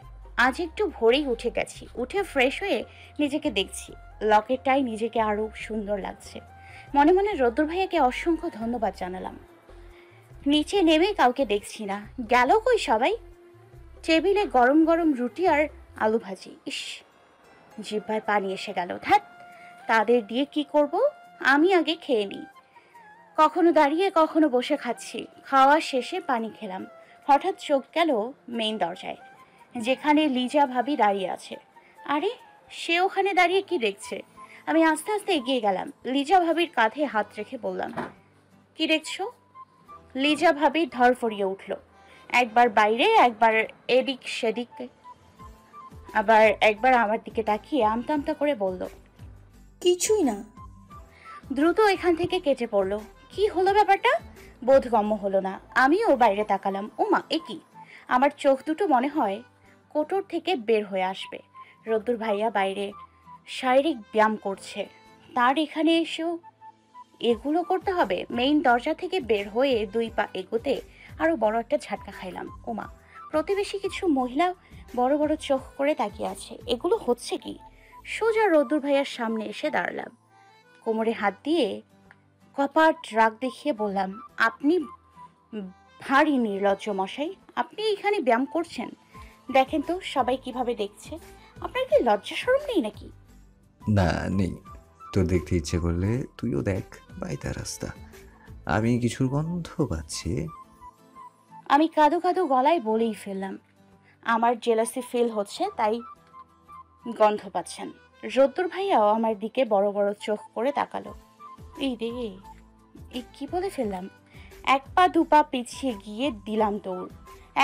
আজ একটু ভোরেই উঠে গেছি। উঠে ফ্রেশ হয়ে নিজেকে দেখছি, লকেটটাই নিজেকে আরও সুন্দর লাগছে। মনে মনে রোদ্দুর ভাইয়াকে অসংখ্য ধন্যবাদ জানালাম। নিচে নেমে কাউকে দেখছি না। গেল কই সবাই? টেবিলে গরম গরম রুটি আর আলু ভাজি। ইস, জিহ্বায় পানি এসে গেল। ধ্যাৎ, তাদের দিয়ে কি করব? আমি আগে খেয়ে নিই। কখনো দাঁড়িয়ে কখনো বসে খাচ্ছি। খাওয়া শেষে পানি খেলাম। হঠাৎ চোখ গেল মেইন দরজায়, যেখানে লিজা ভাবি দাঁড়িয়ে আছে। আরে, সে ওখানে দাঁড়িয়ে কি দেখছে? আমি আস্তে আস্তে এগিয়ে গেলাম। লিজা ভাবির কাঁধে হাত রেখে বললাম, কি দেখছো? লিজা ভাবি ধরফরিয়ে উঠল। একবার বাইরে, একবার এদিক সেদিক, আবার একবার আমার দিকে তাকিয়ে আমতা আমতা করে বলল, কিছুই না। দ্রুত এখান থেকে কেটে পড়লো। কি হলো ব্যাপারটা? বোধগম্য হলো না। আমিও বাইরে তাকালাম। ওমা, এ কি! আমার চোখ দুটো মনে হয় কোটর থেকে বের হয়ে আসবে। রোদ্দুর ভাইয়া বাইরে শারীরিক ব্যায়াম করছে, তার এখানে এসেও এগুলো করতে হবে? মেইন দরজা থেকে বের হয়ে 2 পা এগোতে আরো বড় একটা ঝাটকা খাইলাম। ওমা, প্রতিবেশী কিছু মহিলা বড় বড় চোখ করে তাকিয়ে আছে। এগুলো হচ্ছে কি? সোজা রোদ্দুর ভাইয়ার সামনে এসে দাঁড়ালাম। কোমরে হাত দিয়ে কপাট রাগ দেখিয়ে বললাম, আপনি ভারী নির্লজ্জ মশাই। আপনি এখানে ব্যায়াম করছেন? দেখেন তো সবাই কিভাবে দেখছে। আপনার কি লজ্জা শরম নেই নাকি? না, নেই। তোর দেখতে ইচ্ছে করলে তুইও দেখ, বাইতা রাস্তা। আমি কিছুর গন্ধ পাচ্ছি। আমি কাঁদো কাঁদো গলায় বলেই ফেললাম, আমার জেলাসি ফিল হচ্ছে, তাই গন্ধ পাচ্ছেন। রোদ্দুর ভাইয়াও আমার দিকে বড় বড় চোখ করে তাকালো। এই রে, এই কি বলে ফেললাম! 1 পা 2 পা পিছিয়ে গিয়ে দিলাম দৌড়।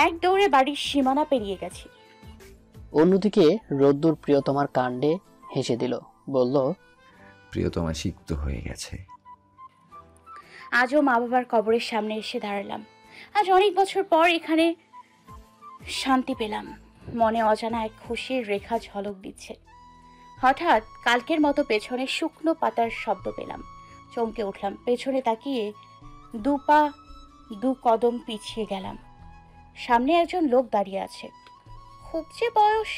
এক দৌড়ে বাড়ির সীমানা পেরিয়ে গেছি। অন্যদিকে রোদ্দুর প্রিয়তমার কাণ্ডে হেসে দিল, বলল, প্রিয়তমা সিক্ত হয়ে গেছে। আজও মা বাবার কবরের সামনে এসে দাঁড়ালাম। আজ অনেক বছর পর এখানে শান্তি পেলাম। মনে অজানা এক খুশির রেখা ঝলক দিচ্ছে। হঠাৎ কালকের মতো পেছনে শুকনো পাতার শব্দ পেলাম। চমকে উঠলাম। পেছনে তাকিয়ে 2 পা 2 কদম পিছিয়ে গেলাম। সামনে একজন লোক দাঁড়িয়ে আছে। খুব যে বয়স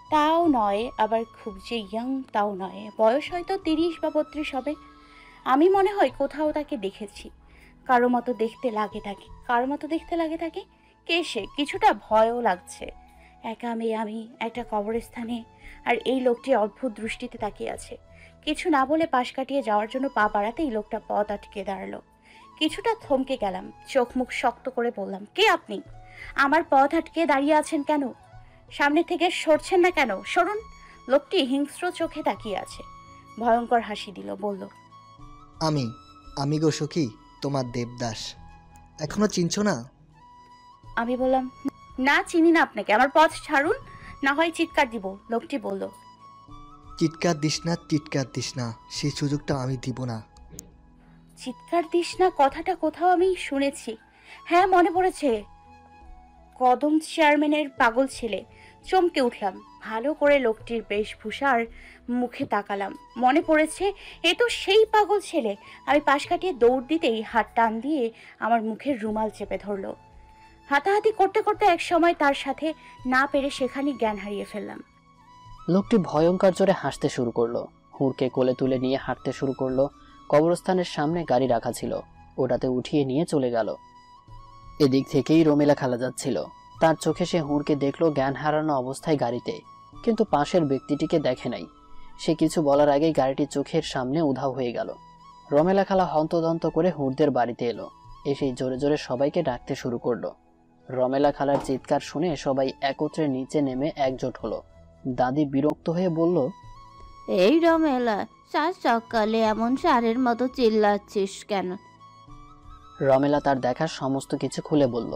তাও নয়, আবার খুব যে ইয়াং তাও নয়। বয়স হয়তো 30 বা 32 হবে। আমি মনে হয় কোথাও তাকে দেখেছি। কারো মতো দেখতে লাগে তাকে। কে সে? কিছুটা ভয়ও লাগছে। একা মেয়ে আমি একটা কবরস্থানে, আর এই লোকটি অদ্ভুত দৃষ্টিতে তাকিয়ে আছে। কিছু না বলে পাশ কাটিয়ে যাওয়ার জন্য পা বাড়াতেই লোকটা পথ আটকে দাঁড়ালো। কিছুটা থমকে গেলাম। চোখ মুখ শক্ত করে বললাম, কে আপনি? আমার পথ আটকে দাঁড়িয়ে আছেন কেন? সামনে থেকে সরছেন না কেন? সরুন। লোকটি হিংস্র চোখে তাকিয়ে আছে। ভয়ঙ্কর হাসি দিল, বলল, আমি গো সখী, তোমার দেবদাস। এখনো চিনছো না? আমি বললাম, না চিনি না আপনাকে, আমার পথ ছাড়ুন, না হয় চিৎকার দিব। লোকটি বলল, চিৎকার দিস না, সেই সুযোগটা আমি দিব না। চিৎকার দিস না কথাটা কোথাও আমি শুনেছি। হ্যাঁ, মনে পড়েছে, কদম চেয়ারম্যানের পাগল ছেলে। চমকে উঠলাম। ভালো করে লোকটির বেশভূষা আর মুখে তাকালাম। মনে পড়েছে, এ তো সেই পাগল ছেলে। আমি পাশ কাটিয়ে দৌড় দিতেই হাত টান দিয়ে আমার মুখের রুমাল চেপে ধরলো। হাতাহাতি করতে করতে এক সময় তার সাথে না পেরে সেখানে জ্ঞান হারিয়ে ফেললাম। লোকটি ভয়ঙ্কর জোরে হাসতে শুরু করলো। হুড়কে কোলে তুলে নিয়ে হাঁটতে শুরু করলো। কবরস্থানের সামনে গাড়ি রাখা ছিল। ওটাতে উঠিয়ে নিয়ে চলে গেল। এদিক থেকেই রমিলা খালা যাচ্ছিল। তার চোখে সে হুড়কে দেখলো জ্ঞান হারানো অবস্থায় গাড়িতে, কিন্তু পাশের ব্যক্তিটিকে দেখে নাই। সে কিছু বলার আগেই গাড়িটি চোখের সামনে উধাও হয়ে গেল। রমেলা খালা হন্তদন্ত করে হুড়দের বাড়িতে এলো, এসেই জোরে জোরে সবাইকে ডাকতে শুরু করলো। রমেলা খালার চিৎকার শুনে সবাই একত্রে নিচে নেমে একজোট হলো। দাদি বিরক্ত হয়ে বলল, এই রমেলা, সাত সকালে এমন সারের মতো চিল্লাচ্ছিস কেন? রমেলা তার দেখা সমস্ত কিছু খুলে বলল।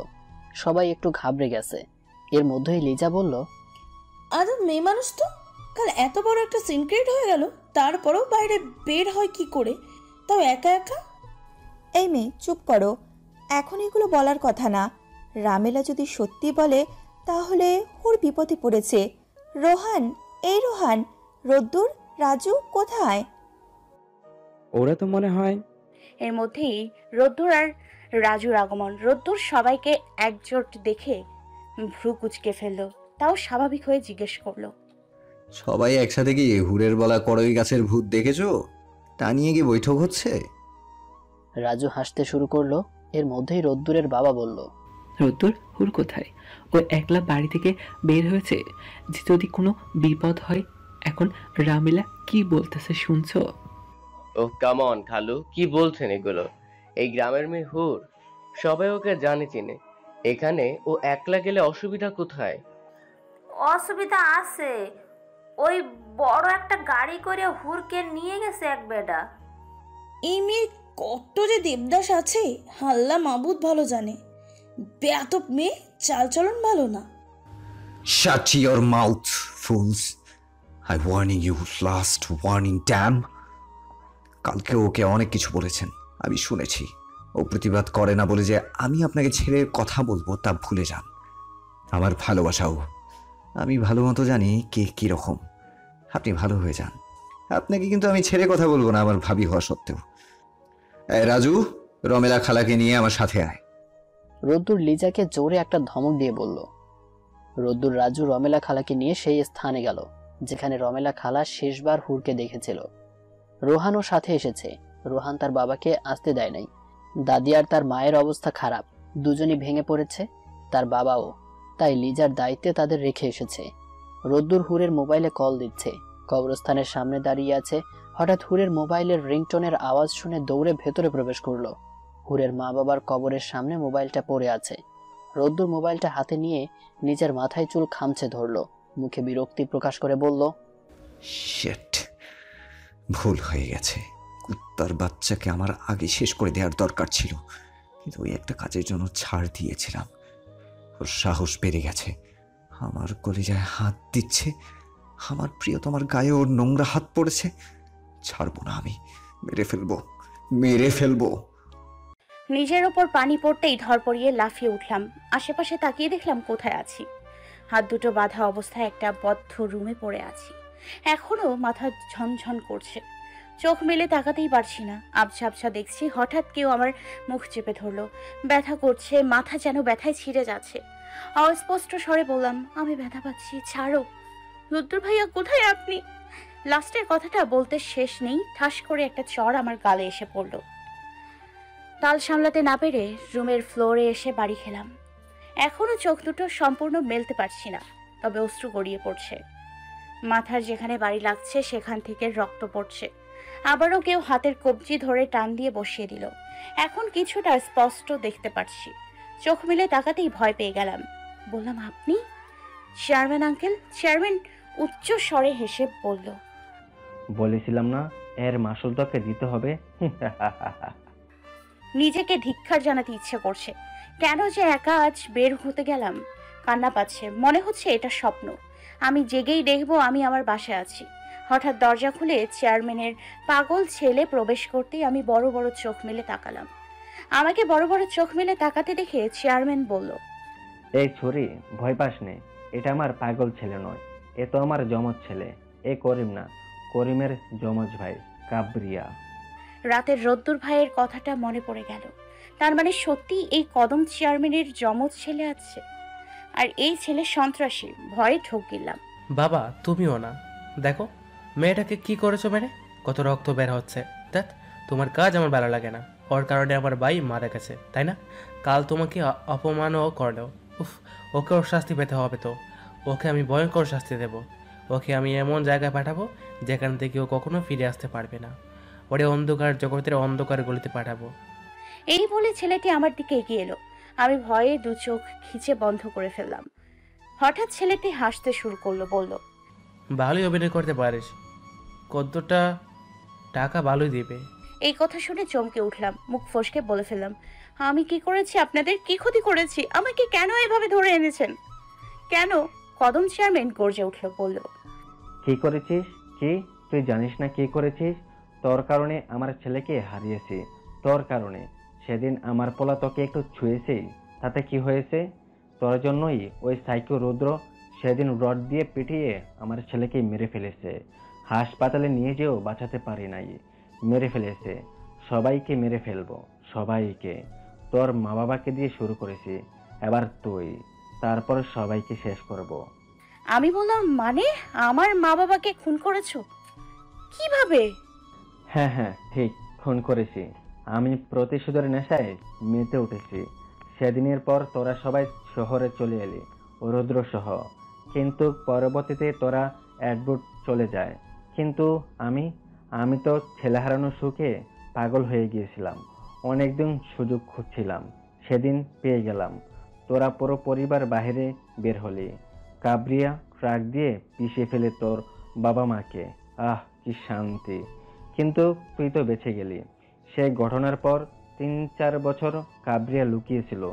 সবাই একটু ঘাবড়ে গেছে। এর মধ্যেই লিজা বলল, আদম মেয়ে মানুষ তো, কাল এত বড় একটা সিন ক্রিয়েট হয়ে গেল, তারপরেও বাইরে বের হয় কি করে, তাও একা একা? এই মেয়ে চুপ করো, এখন এগুলো বলার কথা না। রামেলা যদি সত্যি বলে তাহলে ওর বিপদে পড়েছে। রোহান, এই রোহান, রোদ্দুর, রাজু কোথায়? ওরা তো মনে হয়। এর মধ্যেই রোদ্দুর আর রাজুর আগমন। রোদ্দুর সবাইকে একজোট দেখে ভ্রু কুচকে ফেললো, তাও স্বাভাবিক হয়ে জিজ্ঞেস করলো, সবাই একসাথে গিয়ে হুড়ের বলা কড়ই গাছের ভূত দেখেছো? তা নিয়ে কি বৈঠক হচ্ছে? রাজু হাসতে শুরু করলো। এর মধ্যেই রোদ্দুরের বাবা বলল, রোদ্দুর, হুড় কোথায়? ও একলা বাড়ি থেকে বের হয়েছে যে যদি কোনো বিপদ হয়। এখন রামিলা কি বলতেছে শুনছো? ও কামন খালু, কি বলছেন এগুলো? এই গ্রামের মেয়ে হুর, সবাই ওকে জানে চিনে। এখানে ও একলা গেলে অসুবিধা কোথায়? অসুবিধা আছে, ওই বড় একটা গাড়ি করে হুরকে নিয়ে গেছে এক বেটা। এই মেয়ে কত যে দেবদাস আছে, হাল্লা মাবুদ ভালো জানে। বেয়াদব মেয়ে, চালচলন ভালো না। Shut your mouth, fools. I warning you, last warning, damn. কালকে ওকে অনেক কিছু বলেছেন, আমি শুনেছি। ও প্রতিবাদ করে না বলে যে আমি আপনাকে ছেড়ে কথা বলবো তা ভুলে যান। আমার ভালোবাসাও আমি ভালো মতো জানি কে কীরকম। আপনি ভালো হয়ে যান। আপনাকে কিন্তু আমি ছেড়ে কথা বলবো না, আমার ভাবি হওয়া সত্ত্বেও। রাজু, রমেলা খালাকে নিয়ে আমার সাথে আয়। রোদ্দুর লিজাকে জোরে একটা ধমক দিয়ে বলল। রোদ্দুর রাজু রমেলা খালাকে নিয়ে সেই স্থানে গেল যেখানে রমেলা খালা শেষবার হুড়কে দেখেছিল। রোহানও সাথে এসেছে। রোহান তার বাবাকে আসতে দেয় নাই। দাদি আর তার মায়ের অবস্থা খারাপ, দুজনই ভেঙে পড়েছে, তার বাবাও। তাই লিজার দায়িত্বে তাদের রেখে এসেছে। রোদ্দুর হুরের মোবাইলে কল দিচ্ছে। কবরস্থানের সামনে দাঁড়িয়ে আছে। হঠাৎ হুরের মোবাইলের রিংটোনের আওয়াজ শুনে দৌড়ে ভেতরে প্রবেশ করলো। হুরের মা বাবার কবরের সামনে মোবাইলটা পড়ে আছে। রোদ্দুর মোবাইলটা হাতে নিয়ে নিজের মাথায় চুল খামচে ধরলো, মুখে বিরক্তি প্রকাশ করে বলল, শিট, ভুল হয়ে গেছে। কুত্তার বাচ্চাকে আমার আগে শেষ করে দেওয়ার দরকার ছিল, কিন্তু ওই একটা কাজের জন্য ছাড় দিয়েছিলাম। ওর সাহস বেড়ে গেছে, আমার কলিজায় হাত দিচ্ছে। আমার প্রিয়তমার গায়ে ওর নোংরা হাত পড়েছে। ছাড়বো না আমি, মেরে ফেলবো, মেরে ফেলবো। নিজের ওপর পানি পড়তেই ধরপড়িয়ে লাফিয়ে উঠলাম। আশেপাশে তাকিয়ে দেখলাম কোথায় আছি। হাত দুটো বাঁধা অবস্থায় একটা বদ্ধ রুমে পড়ে আছি। এখনো মাথা ঝনঝন করছে, চোখ মেলে তাকাতেই পারছি না। আবছা আবছা দেখছি, হঠাৎ কেউ আমার মুখ চেপে ধরলো। ব্যথা করছে, মাথা যেন ব্যথায় ছিঁড়ে যাচ্ছে। অস্পষ্ট স্বরে বললাম, আমি ব্যথা পাচ্ছি, ছাড়ো। রুদ্র ভাইয়া, কোথায় আপনি? লাস্টের কথাটা বলতে শেষ নেই, ঠাস করে একটা চড় আমার গালে এসে পড়ল। তাল সামলাতে না পেরে রুমের ফ্লোরে এসে বাড়ি খেলাম। এখনো চোখ দুটো সম্পূর্ণ মেলতে পারছি না, তবে অশ্রু গড়িয়ে পড়ছে। মাথার যেখানে বাড়ি লাগছে সেখান থেকে রক্ত পড়ছে। আবারও কেউ হাতের কবজি ধরে টান দিয়ে বসিয়ে দিল। এখন কিছুটা স্পষ্ট দেখতে পারছি। চোখ মিলে তাকাতেই ভয় পেয়ে গেলাম। বললাম, আপনি? Chairman uncle. চেয়ারম্যান উচ্চ স্বরে হেসে বলল, বলেছিলাম না এর মাসুল তোকে দিতে হবে। নিজেকে ধিক্কার জানাতে ইচ্ছে করছে। কেন যে একা আজ বের হতে গেলাম। কান্না পাচ্ছে, মনে হচ্ছে এটা স্বপ্ন। আমি জেগেই দেখবো আমি আমার বাসায় আছি। হঠাৎ দরজা খুলে চেয়ারম্যানের পাগল ছেলে প্রবেশ করতেই আমি বড় বড় চোখ মেলে তাকালাম। আমাকে বড় বড় চোখ মেলে তাকাতে দেখে চেয়ারম্যান বলল, এই ছুরি, ভয় পাস নে, এটা আমার পাগল ছেলে নয়, এ তো আমার জমজ ছেলে। এ করিম না, করিমের জমজ ভাই কাবরিয়া। রাতের রোদ্দুর ভাইয়ের কথাটা মনে পড়ে গেল। তার মানে সত্যি এই কদম চেয়ারম্যানের জমজ ছেলে আছে, আর এই ছেলে সন্ত্রাসী। ভয়ে ঠক গেলাম। বাবা, তুমিও না, দেখো মেয়েটাকে কি করেছো মেরে, কত রক্ত বের হচ্ছে। দেখ, তোমার কাজ আমার ভালো লাগে না। ওর কারণে আমার ভাই মারা গেছে, তাই না? কাল তোমাকে অপমানও করলো। উফ, ওকে ওর শাস্তি পেতে হবে তো। ওকে আমি ভয়ঙ্কর শাস্তি দেব। ওকে আমি এমন জায়গায় পাঠাবো যেখান থেকে ও কখনো ফিরে আসতে পারবে না। ওরে অন্ধকার জগতের অন্ধকার গলিতে পাঠাবো। এই বলে ছেলেটি আমার দিকে এগিয়ে এলো। আমি ভয়ে দু চোখ খিচে বন্ধ করে ফেললাম। হঠাৎ ছেলেটি হাসতে শুরু করলো, বলল, ভালোই অভিনয় করতে পারিস, কতটা টাকা ভালোই দিবে। এই কথা শুনে চমকে উঠলাম, মুখ ফসকে বলে ফেললাম, আমি কি করেছি? আপনাদের কি ক্ষতি করেছি? আমাকে কেন এভাবে ধরে এনেছেন? কেন? কদম চেয়ারম্যান গর্জে উঠলো, বলল, কি করেছিস? কি তুই জানিস না কি করেছিস? তোর কারণে আমার ছেলেকে হারিয়েছি, তোর কারণে। সেদিন আমার পোলা তোকে একটু ছুঁয়েছে, তাতে কি হয়েছে? তোর জন্যই ওই সাইকো রুদ্র সেদিন রড দিয়ে পিটিয়ে আমার ছেলেকে মেরে ফেলেছে। হাসপাতালে নিয়ে যেও বাঁচাতে পারি নাই, মেরে ফেলেছে। সবাইকে মেরে ফেলবো, সবাইকে। তোর মা বাবাকে দিয়ে শুরু করেছি, এবার তুই, তারপর সবাইকে শেষ করব। আমি বললাম, মানে আমার মা বাবাকে খুন করেছো? কিভাবে? হ্যাঁ হ্যাঁ ঠিক, খুন করেছি। আমি প্রতিশোধের নেশায় মেতে উঠেছি। সেদিনের পর তোরা সবাই শহরে চলে এলি, রুদ্র সহ। কিন্তু পরবর্তীতে তোরা অ্যাডভোট চলে যায়। কিন্তু আমি তো ছেলে হারানোর সুখে পাগল হয়ে গিয়েছিলাম। অনেকদিন সুযোগ খুঁজছিলাম, সেদিন পেয়ে গেলাম। তোরা পুরো পরিবার বাইরে বের হলি, কাবরিয়া ট্রাক দিয়ে পিষে ফেলে তোর বাবা মাকে। আহ, কি শান্তি! কিন্তু তুই তো বেঁচে গেলি। সেই ঘটনার পর 3-4 বছর কাবরিয়া লুকিয়েছিল,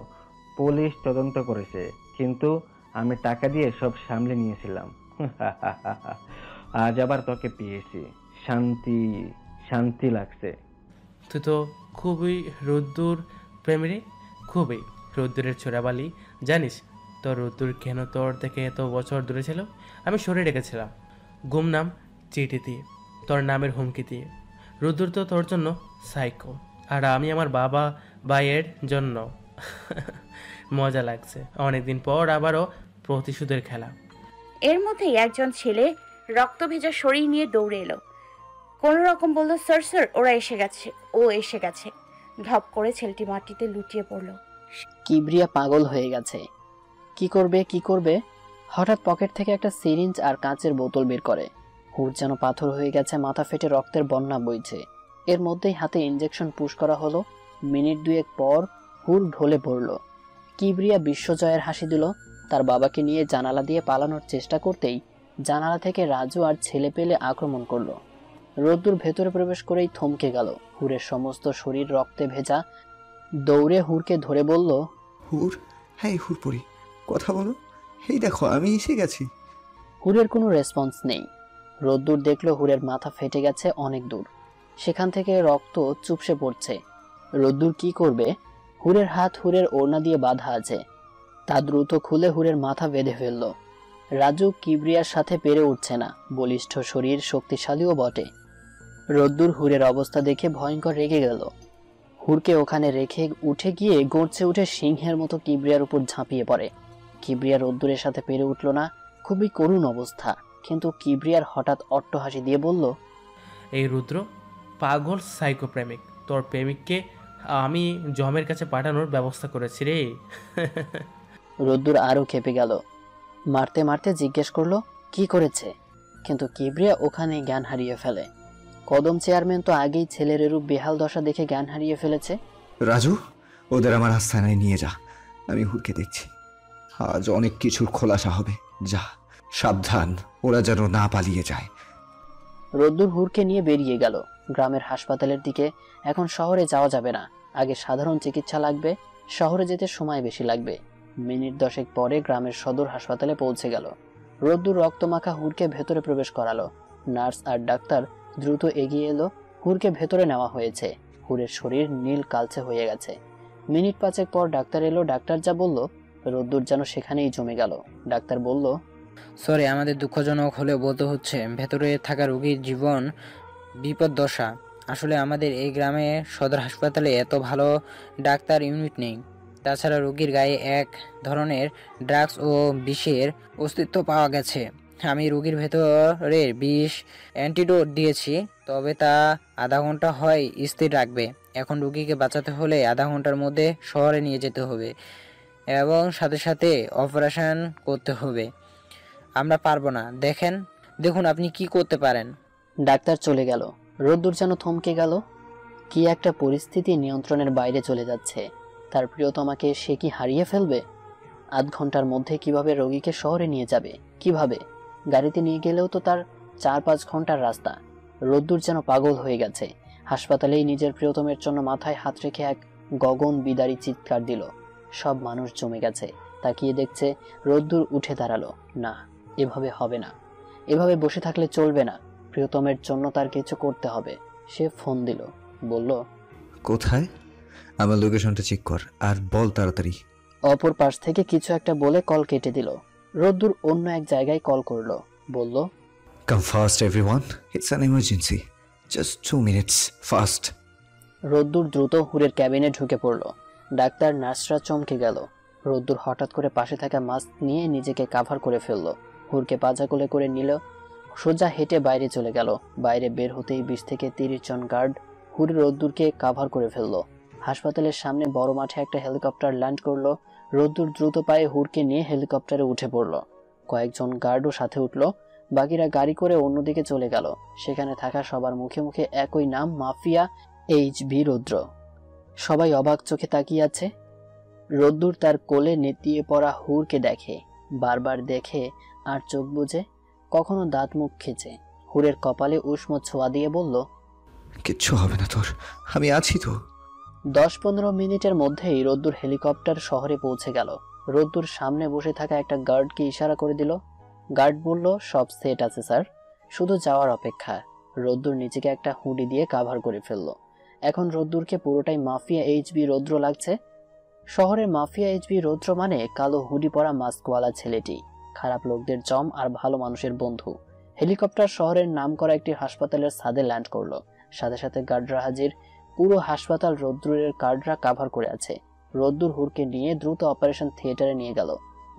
পুলিশ তদন্ত করেছে, কিন্তু আমি টাকা দিয়ে সব সামলে নিয়েছিলাম। আজ আবার তোকে পেয়েছি, শান্তি শান্তি লাগছে। তুই তো খুবই রোদ্দুর প্রেমী, খুবই রোদ্দুরের চোরাবালি। জানিস তোর রোদ্দুর কেন তোর থেকে এত বছর দূরে ছিল? আমি সরে রেখেছিলাম গুমনাম চিঠি দিয়ে, তোর নামের হুমকি দিয়ে। রোদ্দুর তো তোর জন্য সাইকো, আর আমি আমার বাবা ভাইয়ের জন্য। মজা লাগছে, অনেকদিন পর আবারও প্রতিশোধের খেলা। এর মধ্যেই একজন ছেলে রক্ত ভেজা শরীর নিয়ে দৌড়ে এলো। কোন রকম বলল, স্যার স্যার, ওরা এসে গেছে, ও এসে গেছে। ধপ করে ছেলেটি মাটিতে লুটিয়ে পড়ল। কিবরিয়া পাগল হয়ে গেছে। কি করবে? হঠাৎ পকেট থেকে একটা সিরিঞ্জ আর কাঁচের বোতল বের করে। হুর যেন পাথর হয়ে গেছে, মাথা ফেটে রক্তের বন্যা বইছে। এর মধ্যেই হাতে ইনজেকশন পুশ করা হলো। মিনিট 2 পর হুর ঢলে পড়ল। কিবরিয়া বিশ্বজয়ের হাসি দিল। তার বাবাকে নিয়ে জানালা দিয়ে পালানোর চেষ্টা করতেই জানালা থেকে রাজু আর ছেলে পেলে আক্রমণ করলো। রোদ্দুর ভেতরে প্রবেশ করেই থমকে গেল। হুরের সমস্ত শরীর রক্তে ভেজা। দৌড়ে হুরকে ধরে বলল, হুর, হ্যাঁ হুরপরি, কথা বলো। এই দেখো, আমি এসে গেছি। হুরের কোনো রেসপন্স নেই। রোদ্দুর দেখলো হুরের মাথা ফেটে গেছে অনেক দূর, সেখান থেকে রক্ত চুপসে পড়ছে। রোদ্দুর কি করবে? হুরের হাত হুরের ওড়না দিয়ে বাঁধা আছে, তা দ্রুত খুলে হুরের মাথা বেঁধে ফেলল। রাজু কিবরিয়ার সাথে পেরে উঠছে না, বলিষ্ঠ শরীর, শক্তিশালীও বটে। রোদ্দুর হুরের অবস্থা দেখে ভয়ঙ্কর রেগে গেল। হুরকে ওখানে রেখে উঠে গিয়ে গর্জে উঠে সিংহের মতো কিবরিয়ার উপর ঝাঁপিয়ে পড়ে। কিবরিয়া রোদ্দুরের সাথে পেরে উঠল না, খুবই করুণ অবস্থা। কিন্তু কিবরিয়ার হঠাৎ অট্টহাসি দিয়ে বলল, এই রুদ্র পাগল সাইকোপ্রেমিক, তোর প্রেমিককে আমি জমের কাছে পাঠানোর ব্যবস্থা করেছি রে। রোদ্দুর আরো খেপে গেল। মারতে মারতে জিজ্ঞেস করলো, কি করেছে? কিন্তু কিবরিয়া ওখানে জ্ঞান হারিয়ে ফেলে। কদম চেয়ারম্যান তো আগেই ছেলের এরূপ বেহাল দশা দেখে জ্ঞান হারিয়ে ফেলেছে। রাজু, ওদের আমার আস্তানায় নিয়ে যা, আমি হুরকে দেখছি। আজ অনেক কিছুর খোলাসা হবে। যা, সাবধান, ওরা যেন না পালিয়ে যায়। রোদ্দুর হুরকে নিয়ে বেরিয়ে গেল গ্রামের হাসপাতালের দিকে। এখন শহরে যাওয়া যাবে না, আগে সাধারণ চিকিৎসা লাগবে। শহরে যেতে সময় বেশি লাগবে। মিনিট 10 পরে গ্রামের সদর হাসপাতালে পৌঁছে গেল। রোদ্দুর রক্তমাখা হুরকে ভেতরে প্রবেশ করালো। নার্স আর ডাক্তার দ্রুত এগিয়ে এলো। হুরকে ভেতরে নেওয়া হয়েছে। হুরের শরীর নীল কালচে হয়ে গেছে। মিনিট 5 পর ডাক্তার এলো। ডাক্তার যা বলল, রোদ্দুর যেন সেখানেই জমে গেল। ডাক্তার বলল, সরি, আমাদের দুঃখজনক হলেও বলতে হচ্ছে, ভেতরে থাকা রোগীর জীবন বিপদদশা। আসলে আমাদের এই গ্রামে সদর হাসপাতালে এত ভালো ডাক্তার ইউনিট নেই। তাছাড়া রোগীর গায়ে এক ধরনের ড্রাগস ও বিষের অস্তিত্ব পাওয়া গেছে। আমি রোগীর ভেতরের বিষ অ্যান্টিডোট দিয়েছি, তবে তা আধা ঘন্টা হয় স্থির রাখবে। এখন রুগীকে বাঁচাতে হলে আধা ঘন্টার মধ্যে শহরে নিয়ে যেতে হবে এবং সাথে সাথে অপারেশন করতে হবে। আমরা পারবো না। দেখুন আপনি কি করতে পারেন। ডাক্তার চলে গেল। রোদ্দুর যেন থমকে গেল। কি একটা পরিস্থিতি নিয়ন্ত্রণের বাইরে চলে যাচ্ছে। তার প্রিয়তমাকে সে কি হারিয়ে ফেলবে? আধ ঘন্টার মধ্যে কিভাবে রোগীকে শহরে নিয়ে যাবে? কিভাবে? গাড়িতে নিয়ে গেলেও তো তার 4-5 ঘন্টার রাস্তা। রোদ্দুর যেন পাগল হয়ে গেছে। হাসপাতালেই নিজের প্রিয়তমের জন্য মাথায় হাত রেখে এক গগন বিদারী চিৎকার দিল। সব মানুষ জমে গেছে, তাকিয়ে দেখছে। রোদ্দুর উঠে দাঁড়ালো। না, এভাবে হবে না, এভাবে বসে থাকলে চলবে না। প্রিয়তমের জন্য তার কিছু করতে হবে। সে ফোন দিল, বলল, কোথায়? আমার লোকেশনটা চেক কর আর বল তাড়াতাড়ি। অপর পাশ থেকে কিছু একটা বলে কল কেটে দিল। রোদ্দুর অন্য এক জায়গায় কল করলো, বলল, come fast everyone, it's an emergency, just 2 minutes, fast. রোদ্দুর দ্রুত হুরের ক্যাবিনে ঢুকে পড়ল। ডাক্তার নার্সরা চমকে গেল। রোদ্দুর হঠাৎ করে পাশে থাকা মাস্ক নিয়ে নিজেকে কাভার করে ফেলল। হুরকে পাজা কোলে করে নিল। সোজা হেঁটে বাইরে চলে গেল। বাইরে বের হতেই 20 থেকে 30 জন গার্ড হুরে রোদ্দুরকে কাভার করে ফেলল। হাসপাতালের সামনে বড় মাঠে একটা হেলিকপ্টার ল্যান্ড করলো। রোদ্দুর দ্রুত পায়ে হুরকে নিয়ে হেলিকপ্টারে উঠে পড়ল। কয়েকজন গার্ডও সাথে উঠল। বাকিরা গাড়ি করে অন্যদিকে চলে গেল। সেখানে থাকা সবার মুখে মুখে একই নাম, মাফিয়া HB রুদ্র। সবাই অবাক চোখে তাকিয়ে আছে। রোদ্দুর তার কোলে নেতিয়ে পড়া হুরকে দেখে, বারবার দেখে আর চোখ বুজে, কখনো দাঁত মুখ খেচে। হুরের কপালে উষ্ণ ছোঁয়া দিয়ে বলল, কিচ্ছু হবে না তোর, আমি আছি তো। 10-15 মিনিটের মধ্যেই রোদ্দুর হেলিকপ্টার শহরে পৌঁছে গেল। রোদ্দুর সামনে বসে থাকা একটা গার্ডকে ইশারা করে দিল। গার্ড বলল, সব সেট আছে স্যার, শুধু যাওয়ার অপেক্ষা। রোদ্দুর নিজেকে একটা হুডি দিয়ে কাভার করে ফেলল। এখন রোদ্দুরকে পুরোটাই মাফিয়া HB রৌদ্র লাগছে। শহরের মাফিয়া HB রৌদ্র মানে কালো হুডি পরা মাস্কওয়ালা ছেলেটি, খারাপ লোকদের জম আর ভালো মানুষের বন্ধু। হেলিকপ্টার শহরের নামকরা একটি হাসপাতালের ছাদে ল্যান্ড করলো। সাথে সাথে গার্ডরা হাজির। পুরো হাসপাতাল রোদ্দুরের গার্ডরা কাভার করে আছে। রোদ্দুর হুরকে নিয়ে দ্রুত অপারেশন থিয়েটারে নিয়ে গেল।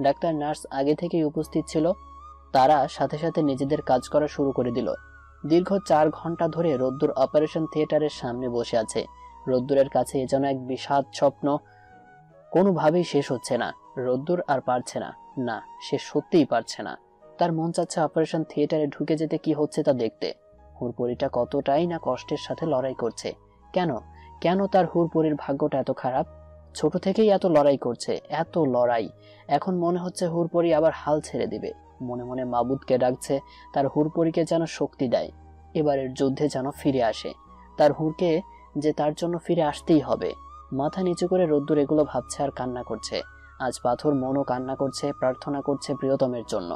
ডাক্তার নার্স আগে থেকেই উপস্থিত ছিল। তারা সাথে সাথে নিজেদের কাজ করা শুরু করে দিল। দীর্ঘ 4 ঘন্টা ধরে রোদ্দুর অপারেশন থিয়েটারের সামনে বসে আছে। রোদ্দুরের কাছে এ যেন এক বিষাদ স্বপ্ন, কোনোভাবেই শেষ হচ্ছে না। রোদ্দুর আর পারছে না, না সে সত্যিই পারছে না। তার মন চাচ্ছে অপারেশন থিয়েটারে ঢুকে যেতে কি হচ্ছে তা দেখতে। হুরপরিটা কতটাই না কষ্টের সাথে লড়াই করছে। কেন কেন তার হুরপরির ভাগ্যটা এত খারাপ? ছোট থেকেই এত লড়াই করছে, এত লড়াই। এখন মনে হচ্ছে হুরপরি আবার হাল ছেড়ে দিবে। মনে মনে মাবুদকে ডাকছে, তার হুরপরিকে যেন শক্তি দেয়, এবারের যুদ্ধে যেন ফিরে আসে। তার হুরকে যে তার জন্য ফিরে আসতেই হবে। মাথা নিচু করে রোদ্দুর এগুলো ভাবছে আর কান্না করছে। আজ পাথর মনও কান্না করছে, প্রার্থনা করছে প্রিয়তমের জন্য।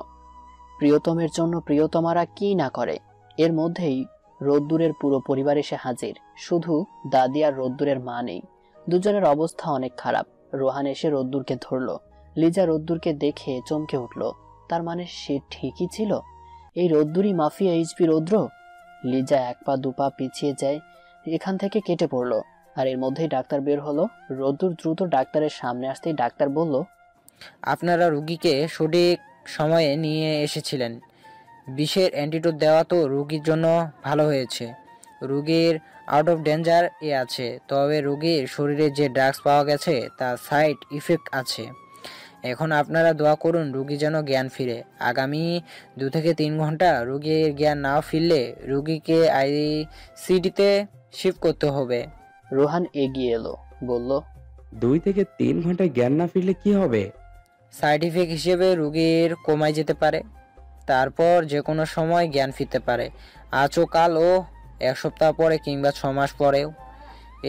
প্রিয়তমের জন্য প্রিয়তমারা কি না করে। এর মধ্যেই রোদ্দুরের পুরো পরিবার এসে হাজির। শুধু দাদি আর রোদ্দুরের মা নেই। দুজনের অবস্থা অনেক খারাপ। রোহান এসে রোদ্দুরকে ধরলো। লিজা রোদ্দুরকে দেখে চমকে উঠল। তার মানে সে ঠিকই ছিল, এই রোদ্দুরই মাফিয়া HB রৌদ্র। লিজা 1 পা 2 পা পিছিয়ে যায়, এখান থেকে কেটে পড়লো। আর এর মধ্যেই ডাক্তার বের হলো। রোদ্দুর দ্রুত ডাক্তারের সামনে আসতেই ডাক্তার বলল, আপনারা রুগীকে সঠিক সময়ে নিয়ে এসেছিলেন। বিষের অ্যান্টিডোট দেওয়া তো রুগীর জন্য ভালো হয়েছে। রুগীর আউট অফ ডেঞ্জার আছে, তবে রুগীর শরীরে যে ড্রাগস পাওয়া গেছে তার সাইড ইফেক্ট আছে। এখন আপনারা দোয়া করুন রুগী যেন জ্ঞান ফিরে। আগামী 2 থেকে 3 ঘন্টা রুগীর জ্ঞান না ফিরলে রুগীকে ICDতে শিফট করতে হবে। রোহান এগিয়ে এলো, বলল, 2 থেকে 3 ঘন্টা জ্ঞান না ফিরলে কি হবে? সাইড ইফেক্ট হিসেবে রুগীর কমায় যেতে পারে, তারপর যে কোনো সময় জ্ঞান ফিরতে পারে। আজও কাল ও 1 সপ্তাহ পরে কিংবা 6 মাস পরেও।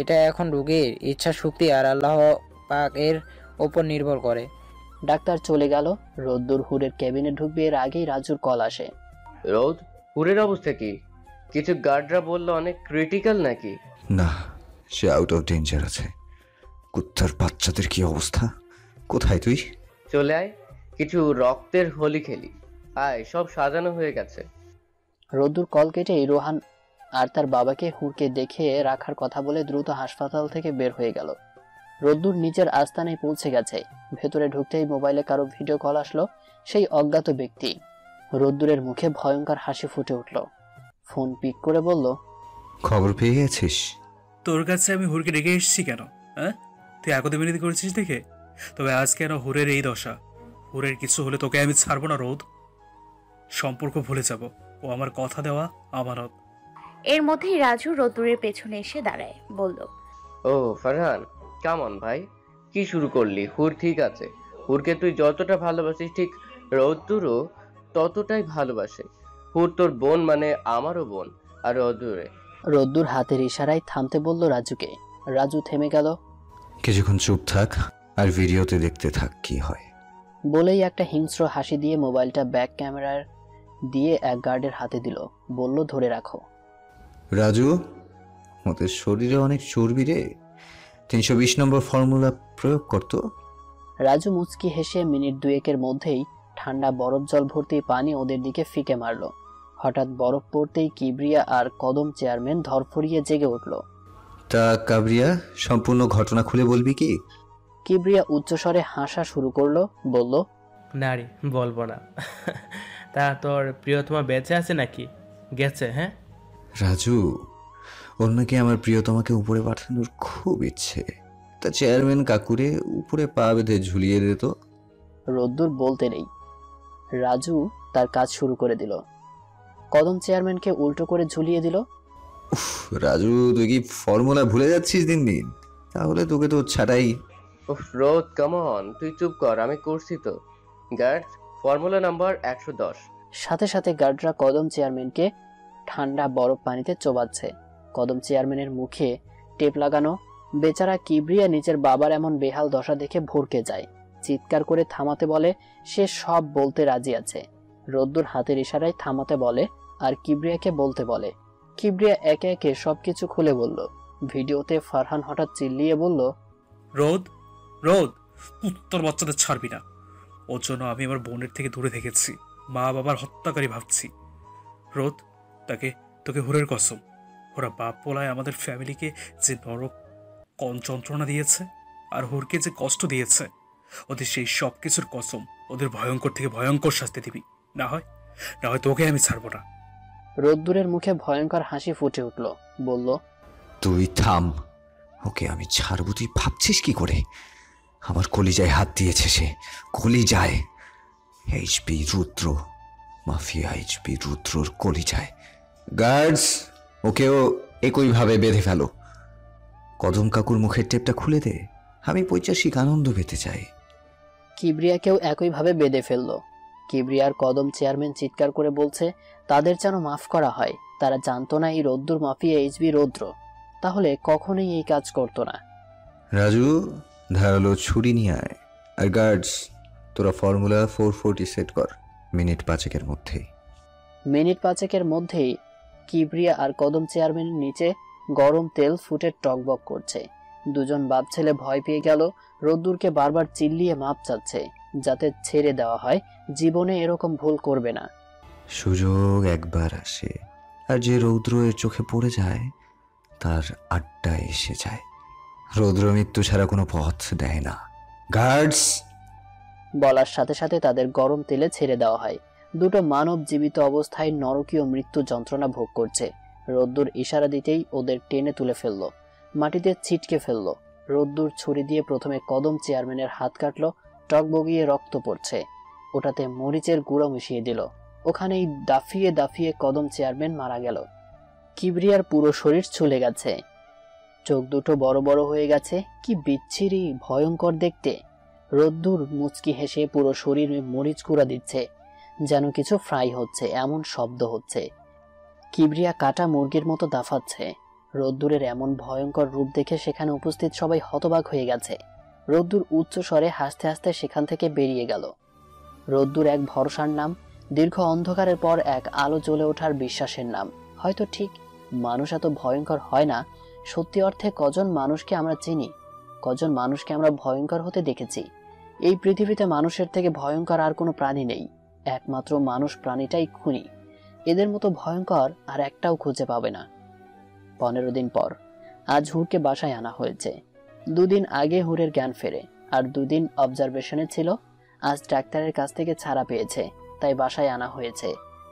এটা এখন রুগীর ইচ্ছা শক্তি আর আল্লাহ পাক এর ওপর নির্ভর করে। ডাক্তার চলে গেল। রোদ্দুর হুরের কেবিনে ঢুকবে এর আগেই রাজুর কল আসে। রোদ, হুরের অবস্থা কি? কিছু গার্ডরা বলল অনেক ক্রিটিক্যাল নাকি? না, সে আউট অফ ডেঞ্জার আছে। কুত্তার বাচ্চাদের কি অবস্থা? কোথায় তুই? চলে আয়, কিছু রক্তের হোলি খেলি। আয়, সব সাজানো হয়ে গেছে। রোদ্দুর কল কেটেই রোহান আর তার বাবাকে হুরকে দেখে রাখার কথা বলে দ্রুত হাসপাতাল থেকে বের হয়ে গেল। রোদ্দুর নিচের আস্তানায় পৌঁছে গেছে। ভেতরে ঢুকতেই মোবাইলে কারো ভিডিও কল আসলো। সেই অজ্ঞাত ব্যক্তি। রোদ্দুরের মুখে ভয়ঙ্কর হাসি ফুটে উঠল। ফোন পিক করে বলল, খবর পেয়ে গেছিস? তোর কাছে আমি হুরকে রেখে এসেছি কেন? হ্যাঁ, তুই একদম বিনতি করেছিস দেখে। তবে আজ কেন হুরের এই দশা? হুরের কিছু হলে তোকে আমি ছাড়বো না রোদ। সম্পর্ক ভুলে যাব, ও আমার কথা দেওয়া আমানত। এর মধ্যেই রাজু রোদ্দুরের পেছনে এসে দাঁড়ায়, বলল, ও ফারহান, কেমন ভাই? কি শুরু করলি? হুর ঠিক আছে, হুরকে তুই যতটা ভালোবাসিস ঠিক রৌদ্রও ততটাই ভালোবাসে। হুর তোর বোন, মানে আমারও বোন। আর রৌদ্রে রোদ্দুর হাতের ইশারায় থামতে বলল রাজুকে। রাজু থেমে গেল। কিছুক্ষণ চুপ থাক আর ভিডিওতে দেখতে থাক কি হয়। বলেই একটা হিংস্র হাসি দিয়ে মোবাইলটা ব্যাক ক্যামেরার দিয়ে এক গার্ডের হাতে দিল, বলল, ধরে রাখো। রাজু, ওদের শরীরে অনেক চর্বি রে, 320 নম্বর ফর্মুলা প্রয়োগ করতো। রাজু মুচকি হেসে মিনিট দুয়েকের মধ্যেই ঠান্ডা বরফ জল ভর্তি পানি ওদের দিকে ফিকে মারল। হঠাৎ বরফ পড়তেই কিবরিয়া আর কদম চেয়ারম্যান ধরফরিয়ে জেগে উঠল। তা কাবরিয়া, সম্পূর্ণ ঘটনা খুলে বলবি কি? কিবরিয়া উচ্চস্বরে হাসা শুরু করলো, বলল, না রে, বলবো না। তা তোর প্রিয়তমা বেঁচে আছে নাকি গেছে? হ্যাঁ রাজু, ওর নাকি আমার প্রিয়তমাকে উপরে পাঠানোর খুব ইচ্ছে। তা চেয়ারম্যান কাকুরে উপরে পা বেঁধে ঝুলিয়ে দিত। রোদ্দুর বলতে নেই, রাজু তার কাজ শুরু করে দিল। কদম চেয়ারম্যানকে উল্টো করে ঝুলিয়ে দিল। রাজু, তুই কি ফর্মুলা ভুলে যাচ্ছিস দিন দিন? তাহলে তোকে তো ছাড়াই। রোদ কামন, তুই চুপ কর, আমি করছি তো। Guard, formula number 110। সাথে সাথে গার্ডরা কদম চেয়ারম্যানকে ঠান্ডা বরফ পানিতে চোবাচ্ছে। কদম চেয়ারম্যানের মুখে টেপ লাগানো। বেচারা কিবরিয়া নিজের বাবার এমন বেহাল দশা দেখে ভরকে যায়। চিৎকার করে থামাতে বলে, সে সব বলতে রাজি আছে। রোদ্দুর হাতের ইশারায় থামাতে বলে আর কিবরিয়াকে বলতে বলে। কিবরিয়া একে একে সবকিছু খুলে বলল। ভিডিওতে ফারহান হঠাৎ চিল্লিয়ে বলল, রোদ, রোদ, উত্তর বাচ্চাদের ছাড়বি না। ওর জন্য আমি আমার বোনের থেকে দূরে থেকেছি, মা বাবার হত্যাকারী ভাবছি। রোদ, তোকে হুরের কসম, ওরা বাপ পোলায় আমাদের ফ্যামিলিকে যে নরক যন্ত্রণা দিয়েছে আর হুরকে যে কষ্ট দিয়েছে, ওদের সেই সব কিছুর কসম, ওদের ভয়ঙ্কর থেকে ভয়ঙ্কর শাস্তি দিবি। না হয় তোকে আমি ছাড়বো না। রোদ্দুরের মুখে ভয়ঙ্কর হাসি ফুটে উঠল, বলল, তুই থাম, ওকে আমি ছাড়বো তুই ভাবছিস কি করে? আমার কলিজায় হাত দিয়েছে সে, কলিজায়। এইচপি রুদ্র, মাফিয়া এইচপি রুদ্রর কলিজায়। গার্ডস, ওকেও একইভাবে বেঁধে ফেলো। কদম কাকুর মুখের টেপটা খুলে দে, আমি পৈশাসিক আনন্দ পেতে চাই। কিবরিয়াকেও একইভাবে বেঁধে ফেলল। কিবরিয়ার কদম চেয়ারম্যান চিৎকার করে বলছে তাদের যেন মাফ করা হয়। তারা জানতো না এই রোদ্দুর মাফিয়া এইচবি রৌদ্র, তাহলে কখনোই এই কাজ করতো না। রাজু, ধারালো ছুরি নিয়ে আয়। আর গার্ডস, তোরা ফর্মুলা 440 সেট কর মিনিট 5 মধ্যেই। মিনিট 5 মধ্যেই কিবরিয়া আর কদম চেয়ারম্যানের নিচে গরম তেল ফুটে টকবক করছে। দুজন বাপ ছেলে ভয় পেয়ে গেল। রোদ্দুরকে বারবার চিল্লিয়ে মাপ চাচ্ছে যাতে ছেড়ে দেওয়া হয়, জীবনে এরকম ভুল করবে না। সুযোগ একবার আসে, আর যে রৌদ্র এর চোখে পড়ে যায় তার আড্ডা এসে যায়। রৌদ্র মৃত্যু ছাড়া কোনো পথ দেয় না। গার্ডস! বলার সাথে সাথে তাদের গরম তেলে ছেড়ে দেওয়া হয়। দুটো মানব জীবিত অবস্থায় নরকীয় মৃত্যু যন্ত্রণা ভোগ করছে। রোদ্দুর ইশারা দিতেই ওদের টেনে তুলে ফেলল, মাটিতে ছিটকে ফেলল। রোদ্দুর ছুরি দিয়ে প্রথমে কদম চেয়ারম্যানের হাত কাটলো, টকবগিয়ে রক্ত পড়ছে। ওটাতে মরিচের গুঁড়ো মিশিয়ে দিল। ওখানেই দাফিয়ে দাফিয়ে কদম চেয়ারম্যান মারা গেল। কিবরিয়ার পুরো শরীর ছুলে গেছে, চোখ দুটো বড় বড় হয়ে গেছে। কি বিচ্ছিরি ভয়ঙ্কর দেখতে। রোদ্দুর মুচকি হেসে পুরো শরীরে মরিচ গুঁড়া দিচ্ছে, যেন কিছু ফ্রাই হচ্ছে এমন শব্দ হচ্ছে। কিবরিয়া কাটা মুরগির মতো দাফাচ্ছে। রোদ্দুরের এমন ভয়ঙ্কর রূপ দেখে সেখানে উপস্থিত সবাই হতবাক হয়ে গেছে। রোদ্দুর উচ্চ স্বরে হাসতে হাসতে সেখান থেকে বেরিয়ে গেল। রোদ্দুর এক ভরসার নাম, দীর্ঘ অন্ধকারের পর এক আলো জ্বলে ওঠার বিশ্বাসের নাম। হয়তো ঠিক, মানুষ এত ভয়ঙ্কর হয় না। সত্যি অর্থে কজন মানুষকে আমরা চিনি, কজন মানুষকে আমরা ভয়ঙ্কর হতে দেখেছি। এই পৃথিবীতে মানুষের থেকে ভয়ঙ্কর আর কোনো প্রাণী নেই, একমাত্র মানুষ প্রাণীটাই খুনি। এদের মতো ভয়ঙ্কর আর একটাও খুঁজে পাবে না। 15 দিন পর আজ হুরকে বাসায় আনা হয়েছে। 2 দিন আগে হুরের জ্ঞান ফেরে, আর 2 দিন অবজারভেশনে ছিল। আজ ডাক্তারের কাছ থেকে ছাড়া পেয়েছে, তাই বাসায় আনা হয়েছে।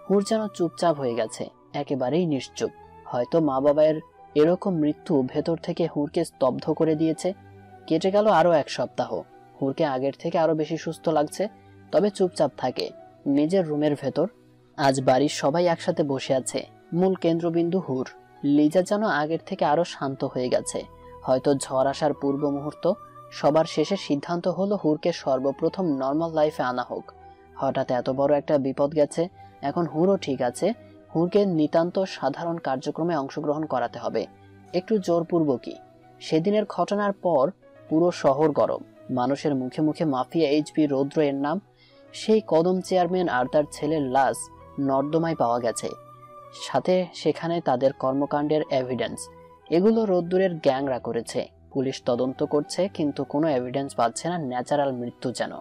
হুর যেন চুপচাপ হয়ে গেছে, একেবারেই নিশ্চুপ। হয়তো মা বাবার এরকম মৃত্যু ভেতর থেকে হুরকে স্তব্ধ করে দিয়েছে। কেটে গেল আরো 1 সপ্তাহ। হুরকে আগের থেকে আরো বেশি সুস্থ লাগছে, তবে চুপচাপ থাকে নিজের রুমের ভেতর। আজ বাড়ির সবাই একসাথে বসে আছে, মূল কেন্দ্রবিন্দু হুর। লিজা যেন আগের থেকে আরো শান্ত হয়ে গেছে। হয়তো ঝড় আসার পূর্ব মুহূর্ত। সবার শেষে সিদ্ধান্ত হলো হুরকে সর্বপ্রথম নর্মাল লাইফে আনা হোক। হঠাৎ এত বড় একটা বিপদ গেছে, এখন হুরও ঠিক আছে। হুরকে নিতান্ত সাধারণ কার্যক্রমে অংশগ্রহণ করাতে হবে, একটু জোরপূর্বকই। সেদিনের ঘটনার পর পুরো শহর গরম। মানুষের মুখে মুখে মাফিয়া এইচপি রৌদ্র এর নাম। সেই কদম চেয়ারম্যান আর তার ছেলের লাশ নর্দমায় পাওয়া গেছে, সাথে সেখানে তাদের কর্মকাণ্ডের এভিডেন্স। এগুলো রোদ্দুরের গ্যাংরা করেছে। পুলিশ তদন্ত করছে, কিন্তু কোনো এভিডেন্স পাচ্ছে না ন্যাচারাল মৃত্যু যেন।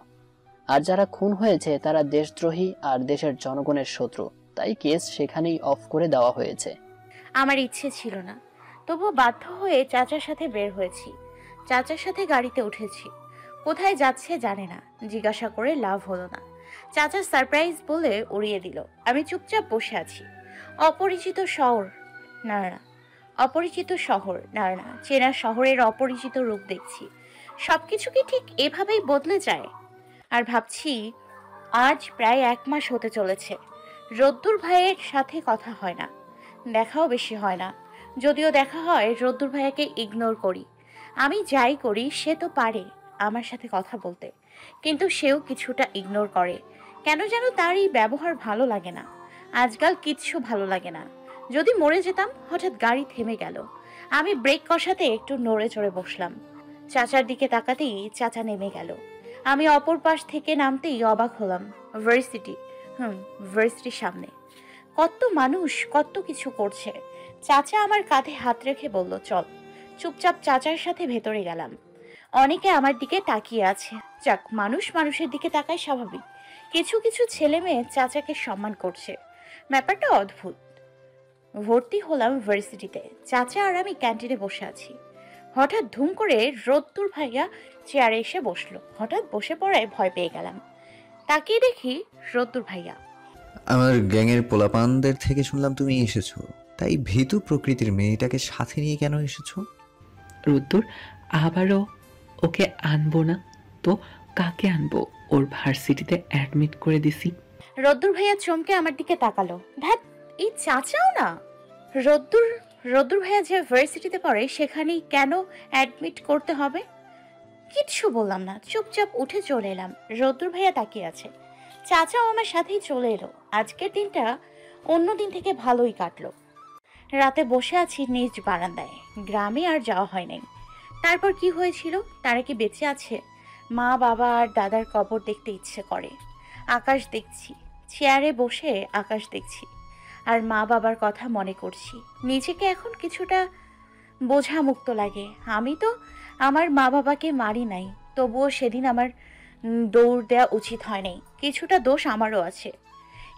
আর যারা খুন হয়েছে তারা দেশদ্রোহী আর দেশের জনগণের শত্রু, তাই কেস সেখানেই অফ করে দেওয়া হয়েছে। আমার ইচ্ছে ছিল না, তবুও বাধ্য হয়ে চাচার সাথে বের হয়েছি। চাচার সাথে গাড়িতে উঠেছি। কোথায় যাচ্ছে জানে না, জিজ্ঞাসা করে লাভ হলো না। চাচা সারপ্রাইজ বলে উড়িয়ে দিল। আমি চুপচাপ বসে আছি। অপরিচিত শহর না, অপরিচিত শহর না, চেনা শহরের অপরিচিত রূপ দেখছি। সবকিছু কি ঠিক এভাবেই বদলে যায়? আর ভাবছি, আজ প্রায় 1 মাস হতে চলেছে রোদ্দুর ভাইয়ের সাথে কথা হয় না, দেখাও বেশি হয় না। যদিও দেখা হয়, রোদ্দুর ভাইয়াকে ইগনোর করি। আমি যাই করি সে তো পারে আমার সাথে কথা বলতে, কিন্তু সেও কিছুটা ইগনোর করে। কেন যেন তার এই ব্যবহার ভালো লাগে না। আজকাল কিচ্ছু ভালো লাগে না। যদি মরে যেতাম। হঠাৎ গাড়ি থেমে গেল। আমি ব্রেক কষাতে একটু নড়ে চড়ে বসলাম। চাচার দিকে তাকাতেই চাচা নেমে গেল। আমি অপর পাশ থেকে নামতেই অবাক হলাম। ভার্সিটির সামনে কত মানুষ, কত কিছু করছে। চাচা আমার কাঁধে হাত রেখে বলল, চল। চুপচাপ চাচার সাথে ভেতরে গেলাম। অনেকে আমার দিকে তাকিয়ে আছে। যাক, মানুষ মানুষের দিকে তাকায়, স্বাভাবিক। কিছু কিছু ছেলে মেয়ে চাচাকে সম্মান করছে, ব্যাপারটা অদ্ভুত। ভর্তি হলাম ভার্সিটিতে। চাচা আর আমি ক্যান্টিনে বসে আছি। হঠাৎ ধুম করে রোদ্দুর ভাইয়া চেয়ারে এসে বসলো। হঠাৎ বসে পড়ায় ভয় পেয়ে গেলাম। তাকিয়ে দেখি রোদ্দুর ভাইয়া। আমার গ্যাংয়ের পোলাপানদের থেকে শুনলাম তুমি এসেছো, তাই ভীতু প্রকৃতির মেয়েটাকে সাথে নিয়ে কেন এসেছো? রুদ্দুর, আবারও ওকে আনবো না তো কাকে আনবো? ওর ভার্সিটিতে অ্যাডমিট করে দিছি। রোদ্দুর ভাইয়া চমকে আমার দিকে তাকালো। ধ্যাত, এই চাচাও না। রোদ্দুর ভাইয়া যে ভার্সিটিতে পড়ে সেখানেই কেন অ্যাডমিট করতে হবে? কিচ্ছু বললাম না, চুপচাপ উঠে চলে এলাম। রোদ্দুর ভাইয়া তাকিয়ে আছে। চাচাও আমার সাথেই চলে এলো। আজকের দিনটা অন্য দিন থেকে ভালোই কাটলো। রাতে বসে আছি নিজ বারান্দায়। গ্রামে আর যাওয়া হয় নাই। তারপর কি হয়েছিল? তারা কি বেঁচে আছে? মা, বাবা আর দাদার কবর দেখতে ইচ্ছে করে। আকাশ দেখছি, চেয়ারে বসে আকাশ দেখছি, আর মা বাবার কথা মনে করছি। নিজেকে এখন কিছুটা বোঝামুক্ত লাগে। আমি তো আমার মা বাবাকে মারি নাই, তবুও সেদিন আমার দৌড় দেওয়া উচিত হয় নাই। কিছুটা দোষ আমারও আছে।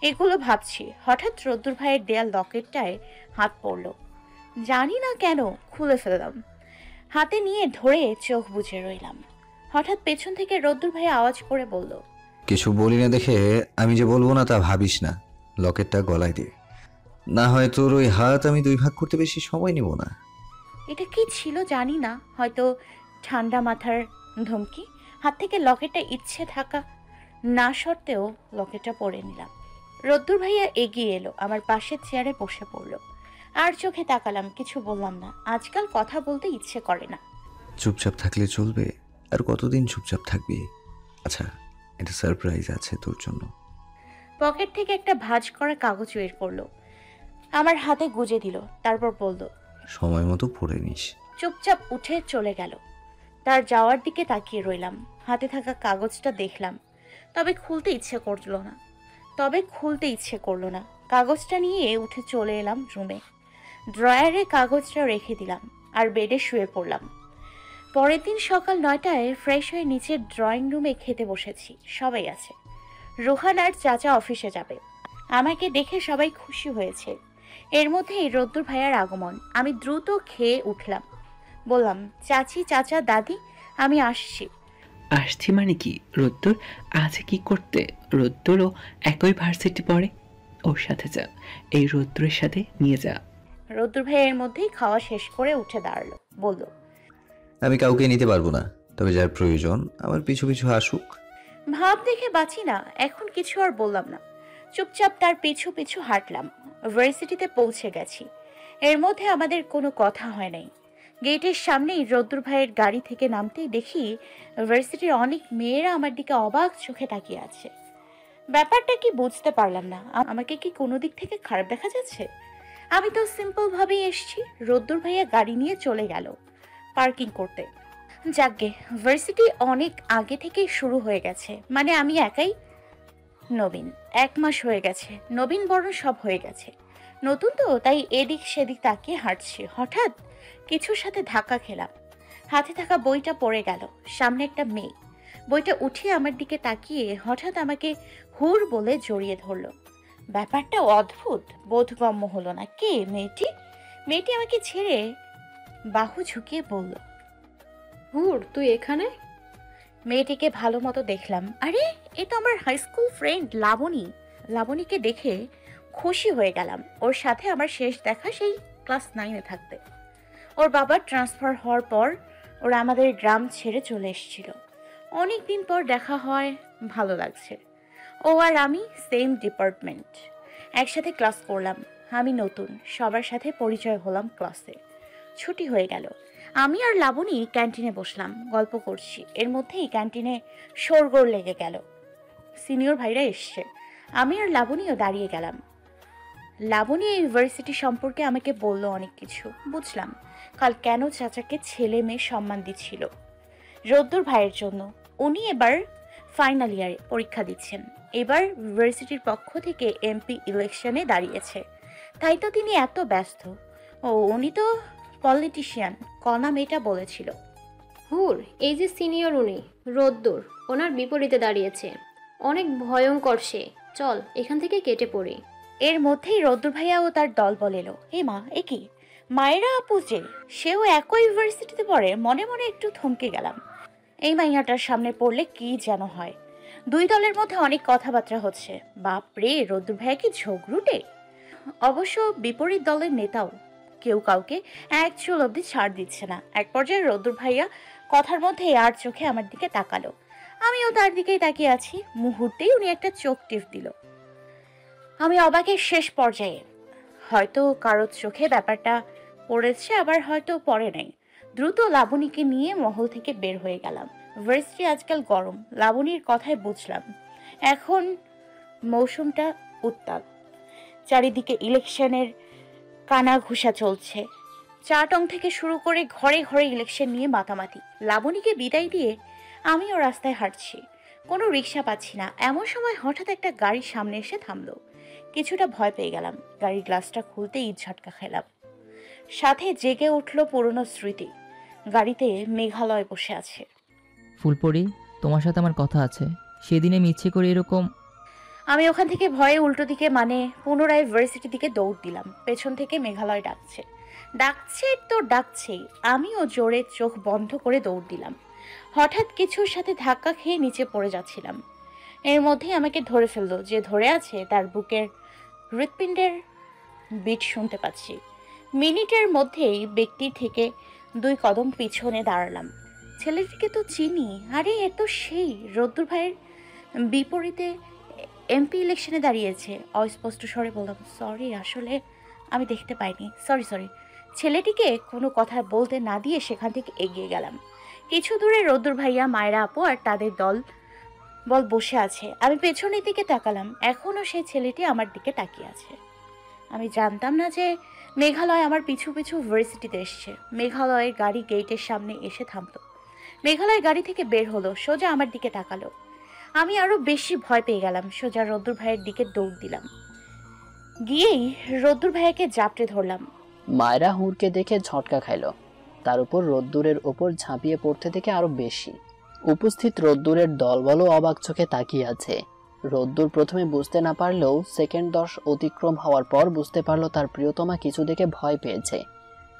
এগুলো ভাবছি, হঠাৎ রোদ্দুর ভাইয়ের দেয়াল লকেটটায় হাত পড়ল। জানি না কেন খুলে ফেললাম। হাতে নিয়ে ধরে চোখ বুজে রইলাম। হঠাৎ পেছন থেকে রোদ্দুর ভাই আওয়াজ করে বলল, কিছু বলি না দেখে আমি যে বলবো না তা ভাবিস না। লকেটটা গলায় দে, না হয় তোর ওই হাত আমি 2 ভাগ করতে বেশি সময় নিব না। এটা কি ছিল জানি না, হয়তো ঠান্ডা মাথার ধমকি। হাত থেকে লকেটটা ইচ্ছে থাকা না সত্ত্বেও লকেটটা পরে নিলাম। রোদ্দুর ভাইয়া এগিয়ে এলো, আমার পাশের চেয়ারে বসে পড়লো। আর চোখে তাকালাম, কিছু বললাম না। আজকাল কথা বলতে ইচ্ছে করে না। চুপচাপ থাকলে চলবে? আর কতদিন চুপচাপ থাকবি? আচ্ছা, এটা সারপ্রাইজ আছে তোর জন্য। পকেট থেকে একটা ভাঁজ করা কাগজ বের করলো, আমার হাতে গুজে দিল। তারপর বলল, সময় মতো পড়ে নিস। চুপচাপ উঠে চলে গেল। তার যাওয়ার দিকে তাকিয়ে রইলাম। হাতে থাকা কাগজটা দেখলাম, তবে খুলতে ইচ্ছে করলো না। কাগজটা নিয়ে উঠে চলে এলাম রুমে। ড্রয়ারে কাগজটা রেখে দিলাম আর বেডে শুয়ে পড়লাম। পরের দিন সকাল 9টায় ফ্রেশ হয়ে নিচের ড্রয়িং রুমে খেতে বসেছি। সবাই আছে। রোহান আর চাচা অফিসে যাবে। আমাকে দেখে সবাই খুশি হয়েছে। এর মধ্যেই রোদ্দুর ভাইয়ার আগমন। আমি দ্রুত খেয়ে উঠলাম। বললাম, চাচি, চাচা, দাদি, আমি আসছি। আসছি মানে কি? রোদ্দুর আছে কি করতে? রোদ্দুরও একই ভার্সিটি পড়ে, ওর সাথে যা। এই রোদ্দুরের সাথে নিয়ে যা। রোদ্দুর ভাই এর মধ্যেই খাওয়া শেষ করে উঠে দাঁড়ালো, বলল, আমি কাউকে নিতে পারবো না, তবে যার প্রয়োজন আমার পিছু পিছু আসুক। ভাব দেখে বাঁচি না, এখন কিছু আর বললাম না, চুপচাপ তার পিছু পিছু হাঁটলাম। ভার্সিটিতে পৌঁছে গেছি। এর মধ্যে আমাদের কোনো কথা হয় নাই। গেটের সামনেই রোদ্দুর ভাইয়ের গাড়ি থেকে নামতেই দেখি ভার্সিটির অনেক মেয়েরা আমার দিকে অবাক চোখে তাকিয়ে আছে। ব্যাপারটা কি বুঝতে পারলাম না। আমাকে কি কোনো দিক থেকে খারাপ দেখা যাচ্ছে? আমি তো সিম্পল ভাবেই এসেছি। রোদ্দুর ভাইয়া গাড়ি নিয়ে চলে গেল পার্কিং করতে। যাকগে, ভার্সিটি অনেক আগে থেকেই শুরু হয়ে গেছে, মানে আমি একাই নবীন। 1 মাস হয়ে গেছে, নবীন বরণ সব হয়ে গেছে, নতুন তো তাই এদিক সেদিক তাকিয়ে হাঁটছি। হঠাৎ কিছুর সাথে ধাক্কা খেলাম, হাতে থাকা বইটা পড়ে গেল। সামনে একটা মেয়ে বইটা উঠিয়ে আমার দিকে তাকিয়ে হঠাৎ আমাকে হুর বলে জড়িয়ে ধরলো। ব্যাপারটা অদ্ভুত, বোধগম্য হলো না। কে মেয়েটি? মেয়েটি আমাকে ছেড়ে বাহু ঝুঁকিয়ে বলল, হুর, তুই এখানে? মেয়েটিকে ভালো মতো দেখলাম। আরে, এ তো আমার হাই স্কুল ফ্রেন্ড লাবণী। লাবণীকে দেখে খুশি হয়ে গেলাম। ওর সাথে আমার শেষ দেখা সেই ক্লাস 9-এ থাকতে। ওর বাবার ট্রান্সফার হওয়ার পর ওরা আমাদের গ্রাম ছেড়ে চলে এসেছিল। অনেক দিন পর দেখা হয়, ভালো লাগছে। ও আর আমি সেম ডিপার্টমেন্ট, একসাথে ক্লাস করলাম। আমি নতুন, সবার সাথে পরিচয় হলাম ক্লাসে। ছুটি হয়ে গেল। আমি আর লাবণী ক্যান্টিনে বসলাম, গল্প করছি। এর মধ্যেই ক্যান্টিনে শোরগোল লেগে গেল। সিনিয়র ভাইরা এসছে। আমি আর লাবণীও দাঁড়িয়ে গেলাম। লাবণী ইউনিভার্সিটি সম্পর্কে আমাকে বলল অনেক কিছু। বুঝলাম কাল কেন চাচাকে ছেলে মেয়ে সম্মান দিচ্ছিল। রোদ্দুর ভাইয়ের জন্য। উনি এবার ফাইনাল ইয়ারে পরীক্ষা দিচ্ছেন। এবার ইউনিভার্সিটির পক্ষ থেকে এমপি ইলেকশনে দাঁড়িয়েছে, তাই তো তিনি এত ব্যস্ত। ও উনি তো পলিটিশিয়ান, কণা মেয়েটা বলেছিল। হুর, এই যে সিনিয়র, উনি রোদ্দুর, ওনার বিপরীতে দাঁড়িয়েছে। অনেক ভয়ঙ্কর সে। চল এখান থেকে কেটে পড়ি। এর মধ্যেই রোদ্দুর ভাইয়া ও তার দলবল এলো। এ মা, এ কি? মায়েরা আপু যে, সেও একই ইউনিভার্সিটিতে পড়ে। মনে মনে একটু থমকে গেলাম। এই মাইয়াটার সামনে পড়লে কি যেন হয়। দুই দলের মধ্যে অনেক কথাবার্তা হচ্ছে। বাপরে, রোদ্দুর ভাইয়া কি ঝগড়ুটে! অবশ্য বিপরীত দলের নেতাও কেউ কাউকে এক চুল অব্দি ছাড় দিচ্ছে না। এক পর্যায়ে রোদ্দুর ভাইয়া কথার মধ্যে আর চোখে আমার দিকে তাকালো। আমিও তার দিকেই তাকিয়ে আছি। মুহূর্তেই উনি একটা চোখ টিপ দিল। আমি অবাকের শেষ পর্যায়ে। হয়তো কারোর চোখে ব্যাপারটা পড়েছে, আবার হয়তো পড়ে নাই। দ্রুত লাবণীকে নিয়ে মহল থেকে বের হয়ে গেলাম। ভার্সিটি আজকাল গরম, লাবণীর কথায় বুঝলাম। এখন মৌসুমটা উত্তাল, চারিদিকে ইলেকশনের কানা ঘুষা চলছে। চাটং থেকে শুরু করে ঘরে ঘরে ইলেকশন নিয়ে মাতামাতি। লাবণীকে বিদায় দিয়ে আমিও রাস্তায় হাঁটছি, কোনো রিক্সা পাচ্ছি না। এমন সময় হঠাৎ একটা গাড়ির সামনে এসে থামলো। কিছুটা ভয় পেয়ে গেলাম। গাড়ির গ্লাসটা খুলতে ইট ঝটকা খেলাম। সাথে জেগে উঠল পুরনো স্মৃতি। গাড়িতে মেঘালয় বসে আছে। ফুলপরি, তোমার সাথে আমার কথা আছে। সেদিনে আমি ইচ্ছে করে এরকম। আমি ওখান থেকে ভয়ে উল্টো দিকে, মানে পুনরায় ভার্সিটির দিকে দৌড় দিলাম। পেছন থেকে মেঘালয় ডাকছে, ডাকছে তো ডাকছেই। আমিও জোরে চোখ বন্ধ করে দৌড় দিলাম। হঠাৎ কিছুর সাথে ধাক্কা খেয়ে নিচে পড়ে যাচ্ছিলাম। এর মধ্যেই আমাকে ধরে ফেললো। যে ধরে আছে তার বুকের হৃৎপিণ্ডের বিট শুনতে পাচ্ছি। মিনিটের মধ্যেই ব্যক্তির থেকে 2 কদম পিছনে দাঁড়ালাম। ছেলেটিকে তো চিনি। আরে, এ তো সেই রোদ্দুর ভাইয়ের বিপরীতে এমপি ইলেকশনে দাঁড়িয়েছে। অস্পষ্ট স্বরে বললাম, সরি, আসলে আমি দেখতে পাইনি, সরি। ছেলেটিকে কোনো কথা বলতে না দিয়ে সেখান থেকে এগিয়ে গেলাম। কিছু দূরে রোদ্দুর ভাইয়া, মায়েরা আপু আর তাদের দল বসে আছে। আমি পেছনের দিকে তাকালাম। এখনও সেই ছেলেটি আমার দিকে তাকিয়ে আছে। আমি জানতাম না যে মেঘালয় আমার পিছু পিছু ভার্সিটিতে এসছে। মেঘালয়ের গাড়ি গেটের সামনে এসে থামলো। মেঘালয় গাড়ি থেকে বের হলো, সোজা আমার দিকে তাকালো। আমি আরো বেশি ভয় পেয়ে গেলাম। সোজা রোদ্দুর ভাইয়ের দিকে দৌড় দিলাম। গিয়েই রোদ্দুর ভাইয়াকে জাপটে ধরলাম। মায়েরা হুড়কে দেখে ঝটকা খাইল। তার উপর রোদ্দুরের ওপর ঝাঁপিয়ে পড়তে থেকে আরো বেশি। উপস্থিত রোদ্দুরের দলবলও অবাক চোখে তাকিয়ে আছে। রোদ্দুর প্রথমে বুঝতে না পারলেও সেকেন্ড 10 অতিক্রম হওয়ার পর বুঝতে পারলো তার প্রিয়তমা কিছু দেখে ভয় পেয়েছে।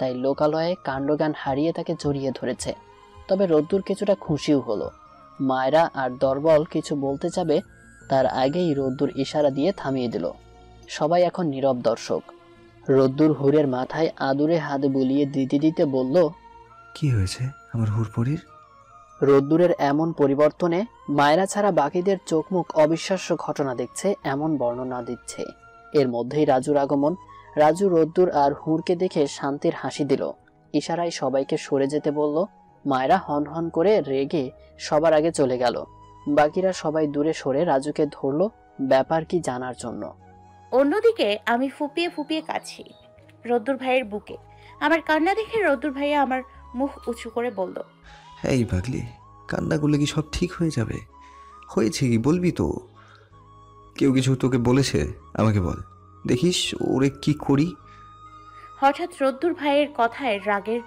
তাই লোকালয়ে কাণ্ডজ্ঞান হারিয়ে তাকে জড়িয়ে ধরেছে। তবে রোদ্দুর কিছুটা খুশিও হলো। মায়েরা আর দলবল কিছু বলতে যাবে তার আগেই রোদ্দুর ইশারা দিয়ে থামিয়ে দিল। সবাই এখন নীরব দর্শক। রোদ্দুর হুরের মাথায় আদুরে হাত বুলিয়ে দিতে দিতে বলল, কি হয়েছে আমার হুরপরির? রোদ্দুরের এমন পরিবর্তনে মায়েরা ছাড়া বাকিদের চোখ মুখ অবিশ্বাস্য ঘটনা দেখছে এমন বর্ণনা দিচ্ছে। এর মধ্যেই রাজুর আগমন। রাজু রোদ্দুর আর হুরকে দেখে শান্তির হাসি দিল, ইশারায় সবাইকে সরে যেতে বলল। মায়েরা হন হন করে রেগে সবার আগে চলে গেল। বাকিরা সবাই দূরে সরে রাজুকে ধরলো ব্যাপার কি জানার জন্য। অন্যদিকে আমি ফুপিয়ে ফুপিয়ে কাঁদছি রোদ্দুর ভাইয়ের বুকে। আমার কান্না দেখে রোদ্দুর ভাইয়া আমার মুখ উঁচু করে বলল, এই পাগলি, কান্না করলে কি সব ঠিক হয়ে যাবে? হয়েছে কি বলবি তো? কেউ কিছু তোকে বলেছে? আমাকে বল, দেখিস ওরে কি করি। হঠাৎ রোদ্দুর ভাইয়ের কথায় রাগের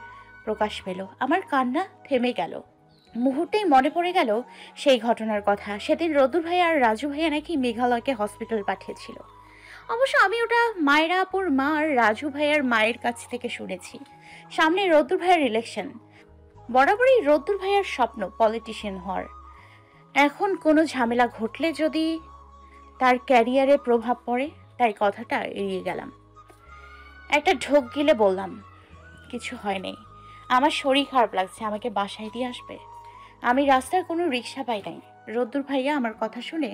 প্রকাশ পেল। আমার কান্না থেমে গেল। মুহূর্তেই মনে পড়ে গেল সেই ঘটনার কথা। সেদিন রোদ্দুর ভাইয়া আর রাজু ভাইয়া নাকি মেঘালয়কে হসপিটাল পাঠিয়েছিল। অবশ্য আমি ওটা মায়েরা আপুর মা আর রাজু ভাইয়ার মায়ের কাছ থেকে শুনেছি। সামনে রোদ্দুর ভাইয়ার ইলেকশন। বরাবরই রোদ্দুর ভাইয়ার স্বপ্ন পলিটিশিয়ান হওয়ার। এখন কোনো ঝামেলা ঘটলে যদি তার ক্যারিয়ারে প্রভাব পড়ে, তাই কথাটা এড়িয়ে গেলাম। একটা ঢোক গিলে বললাম, কিছু হয়নি, আমার শরীর খারাপ লাগছে, আমাকে বাসায় দিয়ে আসবে। আমি রাস্তার কোনো রিক্সা পাই নাই। রোদ্দুর ভাইয়া আমার কথা শুনে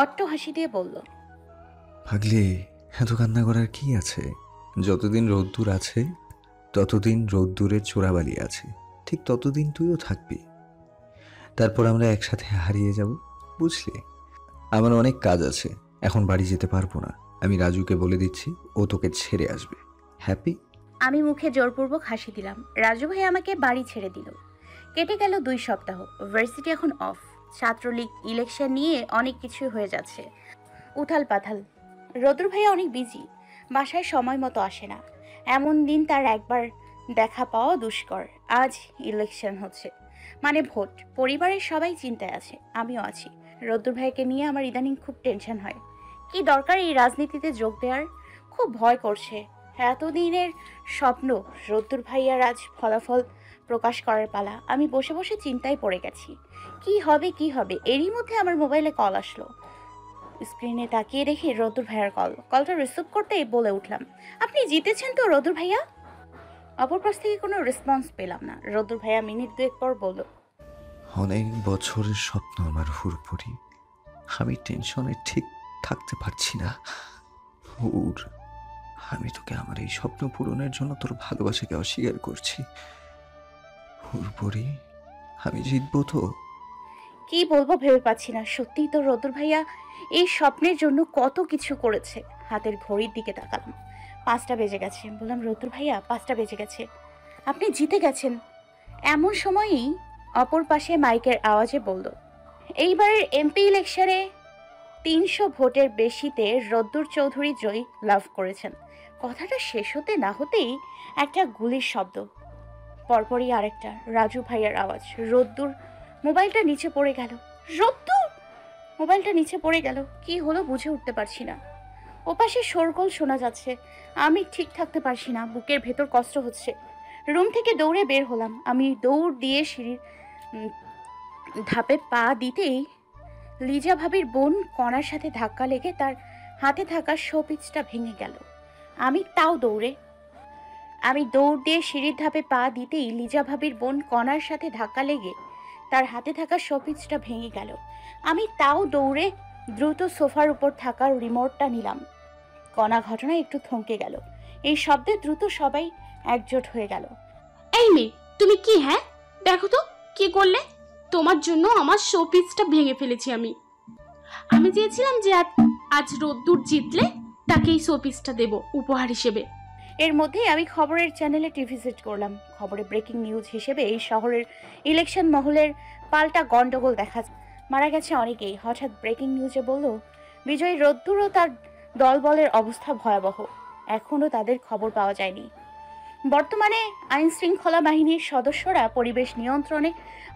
অট্ট হাসি দিয়ে বলল, পাগলি, এত কান্না করার কি আছে? যতদিন রোদ্দুর আছে ততদিন রোদ্দুরের চোরাবালি আছে, ঠিক ততদিন তুইও থাকবি। তারপর আমরা একসাথে হারিয়ে যাব, বুঝলি? আমার অনেক কাজ আছে, এখন বাড়ি যেতে পারবো না। আমি রাজুকে বলে দিচ্ছি, ও তোকে ছেড়ে আসবে। হ্যাপি? আমি মুখে জোরপূর্বক হাসি দিলাম। রাজু ভাই আমাকে বাড়ি ছেড়ে দিল। কেটে গেল 2 সপ্তাহ। ভার্সিটি এখন অফ। ছাত্রলীগ, ইলেকশন নিয়ে অনেক কিছু হয়ে যাচ্ছে, উথাল পাথাল। রোদ্দুর ভাইয়া অনেক বিজি, বাসায় সময় মতো আসে না। এমন দিন তার একবার দেখা পাওয়া দুষ্কর। আজ ইলেকশন হচ্ছে, মানে ভোট। পরিবারের সবাই চিন্তায় আছে, আমিও আছি। রোদ্দুর ভাইকে নিয়ে আমার ইদানিং খুব টেনশন হয়। কি দরকার এই রাজনীতিতে যোগ দেওয়ার? খুব ভয় করছে। এতদিনের স্বপ্ন রোদ্দুর ভাইয়ার আজ ফলাফল প্রকাশ করার পালা। আমি বসে বসে চিন্তায় পড়ে গেছি, কি হবে কি হবে। এরই মধ্যে আমার মোবাইলে কল আসলো। স্ক্রিনে তাকিয়ে দেখি রোদ্দুর ভাইয়ার কল। কলটা রিসিভ করতেই বলে উঠলাম, আপনি জিতেছেন তো রোদ্দুর ভাইয়া? অপর পাশ থেকে কোনো রেসপন্স পেলাম না। রোদ্দুর ভাইয়া মিনিট 2 পর বলল, অনেক বছরের স্বপ্ন আমার হুরপরি, আমি টেনশনে ঠিক থাকতে পারছি না। হুর, আমি তোকে আমার এই স্বপ্ন পূরণের জন্য তোর ভালোবাসাকে অস্বীকার করছি। হুরপরি, আমি জিতবো তো? কি বলবো ভেবে পাচ্ছি না। সত্যিই তো রোদ্দুর ভাইয়া এই স্বপ্নের জন্য কত কিছু করেছে। হাতের ঘড়ির দিকে তাকালাম, 5টা বেজে গেছে। বললাম, রোদ্দুর ভাইয়া 5টা বেজে গেছে, আপনি জিতে গেছেন। এমন সময়ই অপর পাশে মাইকের আওয়াজে বলল, এইবারের এমপি ইলেকশনে 300 ভোটের বেশিতে রোদ্দুর চৌধুরী জয়ী লাভ করেছেন। কথাটা শেষ হতে না হতেই একটা গুলির শব্দ, পরপরই আরেকটা। রাজু ভাইয়ার আওয়াজ। রোদ্দুর মোবাইলটা নিচে পড়ে গেল। রোদ্দুর মোবাইলটা নিচে পড়ে গেল। কি হলো বুঝে উঠতে পারছি না। ওপাশে শোরগোল শোনা যাচ্ছে। আমি ঠিক থাকতে পারছি না, বুকের ভেতর কষ্ট হচ্ছে। রুম থেকে দৌড়ে বের হলাম। আমি দৌড় দিয়ে সিঁড়ির ধাপে পা দিতেই লিজা ভাবির বোন কণার সাথে ধাক্কা লেগে তার হাতে থাকা শোপিসটা ভেঙে গেল। আমি দৌড় দিয়ে সিঁড়ির ধাপে পা দিতেই লিজা ভাবির বোন কণার সাথে ধাক্কা লেগে তার হাতে থাকা শোপিসটা ভেঙে গেল। আমি তাও দৌড়ে দ্রুত সোফার উপর থাকা রিমোটটা নিলাম। কণা ঘটনায় একটু থমকে গেল। এই শব্দে দ্রুত সবাই একজোট হয়ে গেল। এই মেয়ে, তুমি কি? হ্যাঁ, দেখো তো কি করলে। তোমার জন্য আমার শোপিসটা ভেঙে ফেলেছি আমি চেয়েছিলাম যে আজ রোদ্দুর জিতলে তাকে এই শোপিসটা দেব উপহার হিসেবে। এর মধ্যেই আমি খবরের চ্যানেলে টিভি সেট করলাম। খবরে ব্রেকিং নিউজ হিসেবে এই শহরের ইলেকশন মহলের পাল্টা গন্ডগোল দেখা, মারা গেছে অনেকেই। হঠাৎ ব্রেকিং নিউজে বলল, বিজয়ী রোদ্দুর ও তার দলবলের অবস্থা ভয়াবহ, এখনও তাদের খবর পাওয়া যায়নি। বর্তমানে আইন শৃঙ্খলা বাহিনীর সদস্যরা পরিবেশ নিয়ন্ত্রণে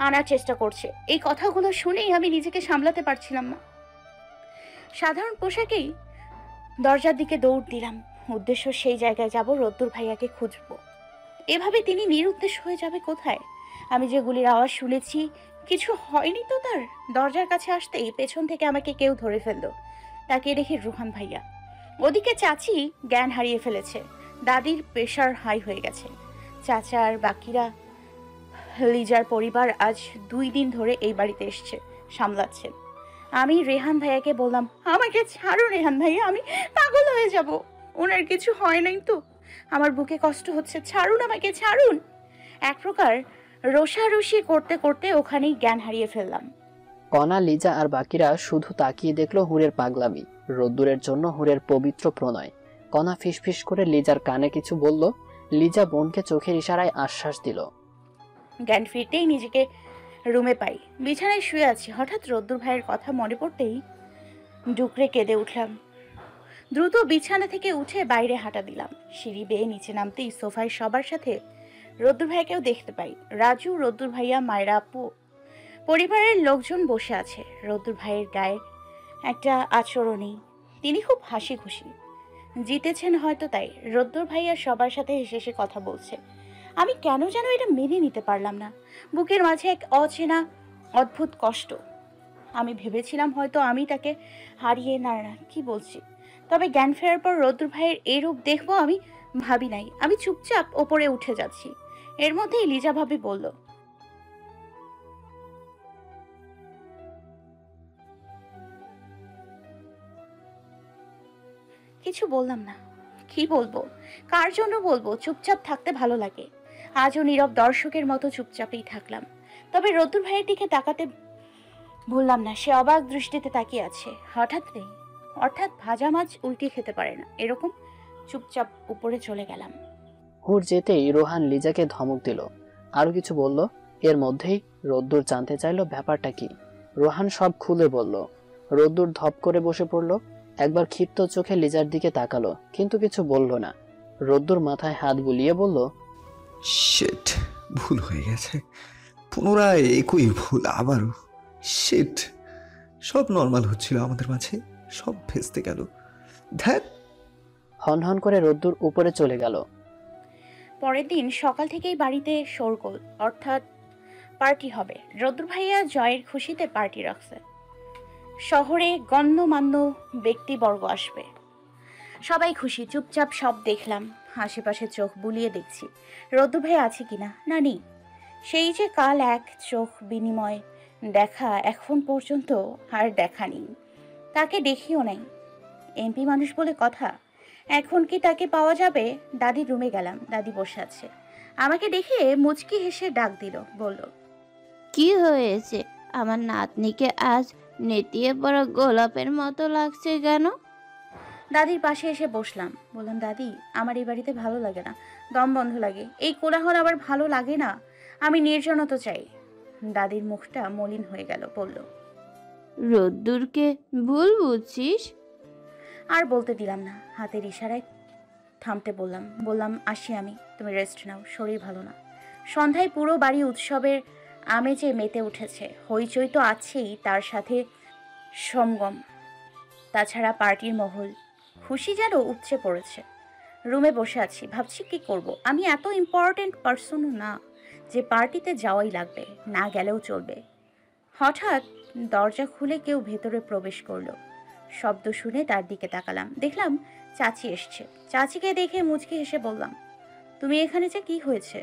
আনার চেষ্টা করছে। এই কথাগুলো শুনেই আমি নিজেকে সামলাতে পারছিলাম না। সাধারণ পোশাকেই দরজার দিকে দৌড় দিলাম। উদ্দেশ্য সেই জায়গায় যাব, রোদ্দুর ভাইয়াকে খুঁজবো। এভাবে তিনি নিরুদ্দেশ হয়ে যাবে কোথায়? আমি যে গুলির আওয়াজ শুনেছি, কিছু হয়নি তো তার? দরজার কাছে আসতেই পেছন থেকে আমাকে কেউ ধরে ফেললো। তাকিয়ে দেখি রুহান ভাইয়া। ওদিকে চাচি জ্ঞান হারিয়ে ফেলেছে। দাদির প্রেশার হাই হয়ে গেছে। চাচা আর বাকিরা, লিজার পরিবার আজ 2 দিন ধরে এই বাড়িতে এসছে, সামলাচ্ছেন। আমি রেহান ভাইয়াকে বললাম, আমাকে ছাড়ুন রেহান ভাইয়া, আমি পাগল হয়ে যাব। ওনার কিছু হয় নাই তো? আমার বুকে কষ্ট হচ্ছে, ছাড়ুন আমাকে, ছাড়ুন। এক প্রকার রোষারোষি করতে করতে ওখানেই জ্ঞান হারিয়ে ফেললাম। কণা, লিজা আর বাকিরা শুধু তাকিয়ে দেখলো হুরের পাগলামি, রোদ্দুরের জন্য হুরের পবিত্র প্রণয়। কণা ফিসফিস করে লিজার কানে কিছু বলল। লিজা বোনকে চোখের ইশারায় আশ্বাস দিল। জ্ঞান ফিরতেই নিজেকে রুমে পাই, বিছানায় শুয়ে আছি। হঠাৎ রোদ্দুর ভাইয়ের কথা মনে পড়তেই ডুকরে কেঁদে উঠলাম। দ্রুত বিছানা থেকে উঠে বাইরে হাঁটা দিলাম। সিঁড়ি বেয়ে নিচে নামতেই সোফায় সবার সাথে রোদ্দুর ভাইকেও দেখতে পাই। রাজু, রোদ্দুর ভাইয়া, মায়েরা, আপু, পরিবারের লোকজন বসে আছে। রোদ্দুর ভাইয়ের গায়ে একটা আচরণই, তিনি খুব হাসি খুশি, জিতেছেন হয়তো তাই। রোদ্দুর ভাইয়া সবার সাথে হেসে হেসে কথা বলছে। আমি কেন যেন এটা মেনে নিতে পারলাম না। বুকের মাঝে এক অচেনা অদ্ভুত কষ্ট। আমি ভেবেছিলাম হয়তো আমি তাকে হারিয়ে, না কি বলছি, তবে জ্ঞান ফেরার পর রোদ্দুর ভাইয়ের এই রূপ দেখবো আমি ভাবি নাই। আমি চুপচাপ ওপরে উঠে যাচ্ছি। এর মধ্যেই লিজা ভাবি বলল, কিছু বললাম না। কি বলবো, কার জন্য বলবো? চুপচাপ থাকতে ভালো লাগে। আজও নীরব দর্শকের মতো চুপচাপই থাকলাম। তবে রোদ্দুর ভাইয়ের দিকে তাকাতে ভুললাম না। সে অবাক দৃষ্টিতে তাকিয়ে আছে। অর্থাৎ ভাজা মাছ উল্টে খেতে পারে না, এরকম চুপচাপ উপরে চলে গেলাম। হুর যেতেই রোহান লিজাকে ধমক দিল, আরো কিছু বলল। এর মধ্যেই রোদ্দুর জানতে চাইলো ব্যাপারটা কি। রোহান সব খুলে বলল। রোদ্দুর ধপ করে বসে পড়ল, একবার ক্ষিপ্ত চোখে লিজার দিকে তাকালো, কিন্তু কিছু বলল না। রোদ্দুর মাথায় হাত বুলিয়ে বলল, শিট, ভুল হয়ে গেছে, পুনরায় একই ভুল আবারও। শিট, সব নর্মাল হচ্ছিল আমাদের মাঝে, সব ভেস্তে গেল। ধ্যাত। হনহন করে রোদ্দুর উপরে চলে গেল। পরের দিন সকাল থেকেই বাড়িতে শোরগোল, অর্থাৎ পার্টি হবে। রোদ্দুর ভাইয়া জয়ের খুশিতে পার্টি রাখছে। শহরে গণ্যমান্য ব্যক্তিবর্গ আসবে, সবাই খুশি। চুপচাপ সব দেখলাম, আশেপাশে চোখ বুলিয়ে দেখছি রোদ্দুর ভাই আছে কিনা। না, নেই। সেই যে কাল এক চোখ বিনিময় দেখা, এখন পর্যন্ত আর দেখা নেই। তাকে দেখিও নাই। এমপি মানুষ বলে কথা, এখন কি তাকে পাওয়া যাবে? দাদির রুমে গেলাম, দাদি বসে আছে। আমাকে দেখে মুচকি হেসে ডাক দিল, বলল, কি হয়েছে? আমার নাতনিকে আজ নেতিয়ে পড়া গোলাপের মতো লাগছে কেন? দাদির পাশে এসে বসলাম। বললাম, দাদি, আমার এই বাড়িতে ভালো লাগে না, দম বন্ধ লাগে। এই কোলাহল আবার ভালো লাগে না, আমি নির্জনতা চাই। দাদির মুখটা মলিন হয়ে গেল, বলল, রোদ্দুরকে ভুল বুঝছিস? আর বলতে দিলাম না, হাতের ইশারায় থামতে বললাম আসি আমি, তুমি রেস্ট নাও, শরীর ভালো না। সন্ধ্যায় পুরো বাড়ি উৎসবের আমেজে মেতে উঠেছে। হইচই তো আছেই, তার সাথে সমগম, তাছাড়া পার্টির মহল। খুশি যেন উপচে পড়েছে। রুমে বসে আছি, ভাবছি কি করব। আমি এত ইম্পর্টেন্ট পার্সনও না যে পার্টিতে যাওয়াই লাগবে, না গেলেও চলবে। হঠাৎ দরজা খুলে কেউ ভেতরে প্রবেশ করলো। শব্দ শুনে তার দিকে তাকালাম, দেখলাম চাচি এসছে। চাচিকে দেখে মুচকি হেসে বললাম, তুমি এখানে যে, কি হয়েছে?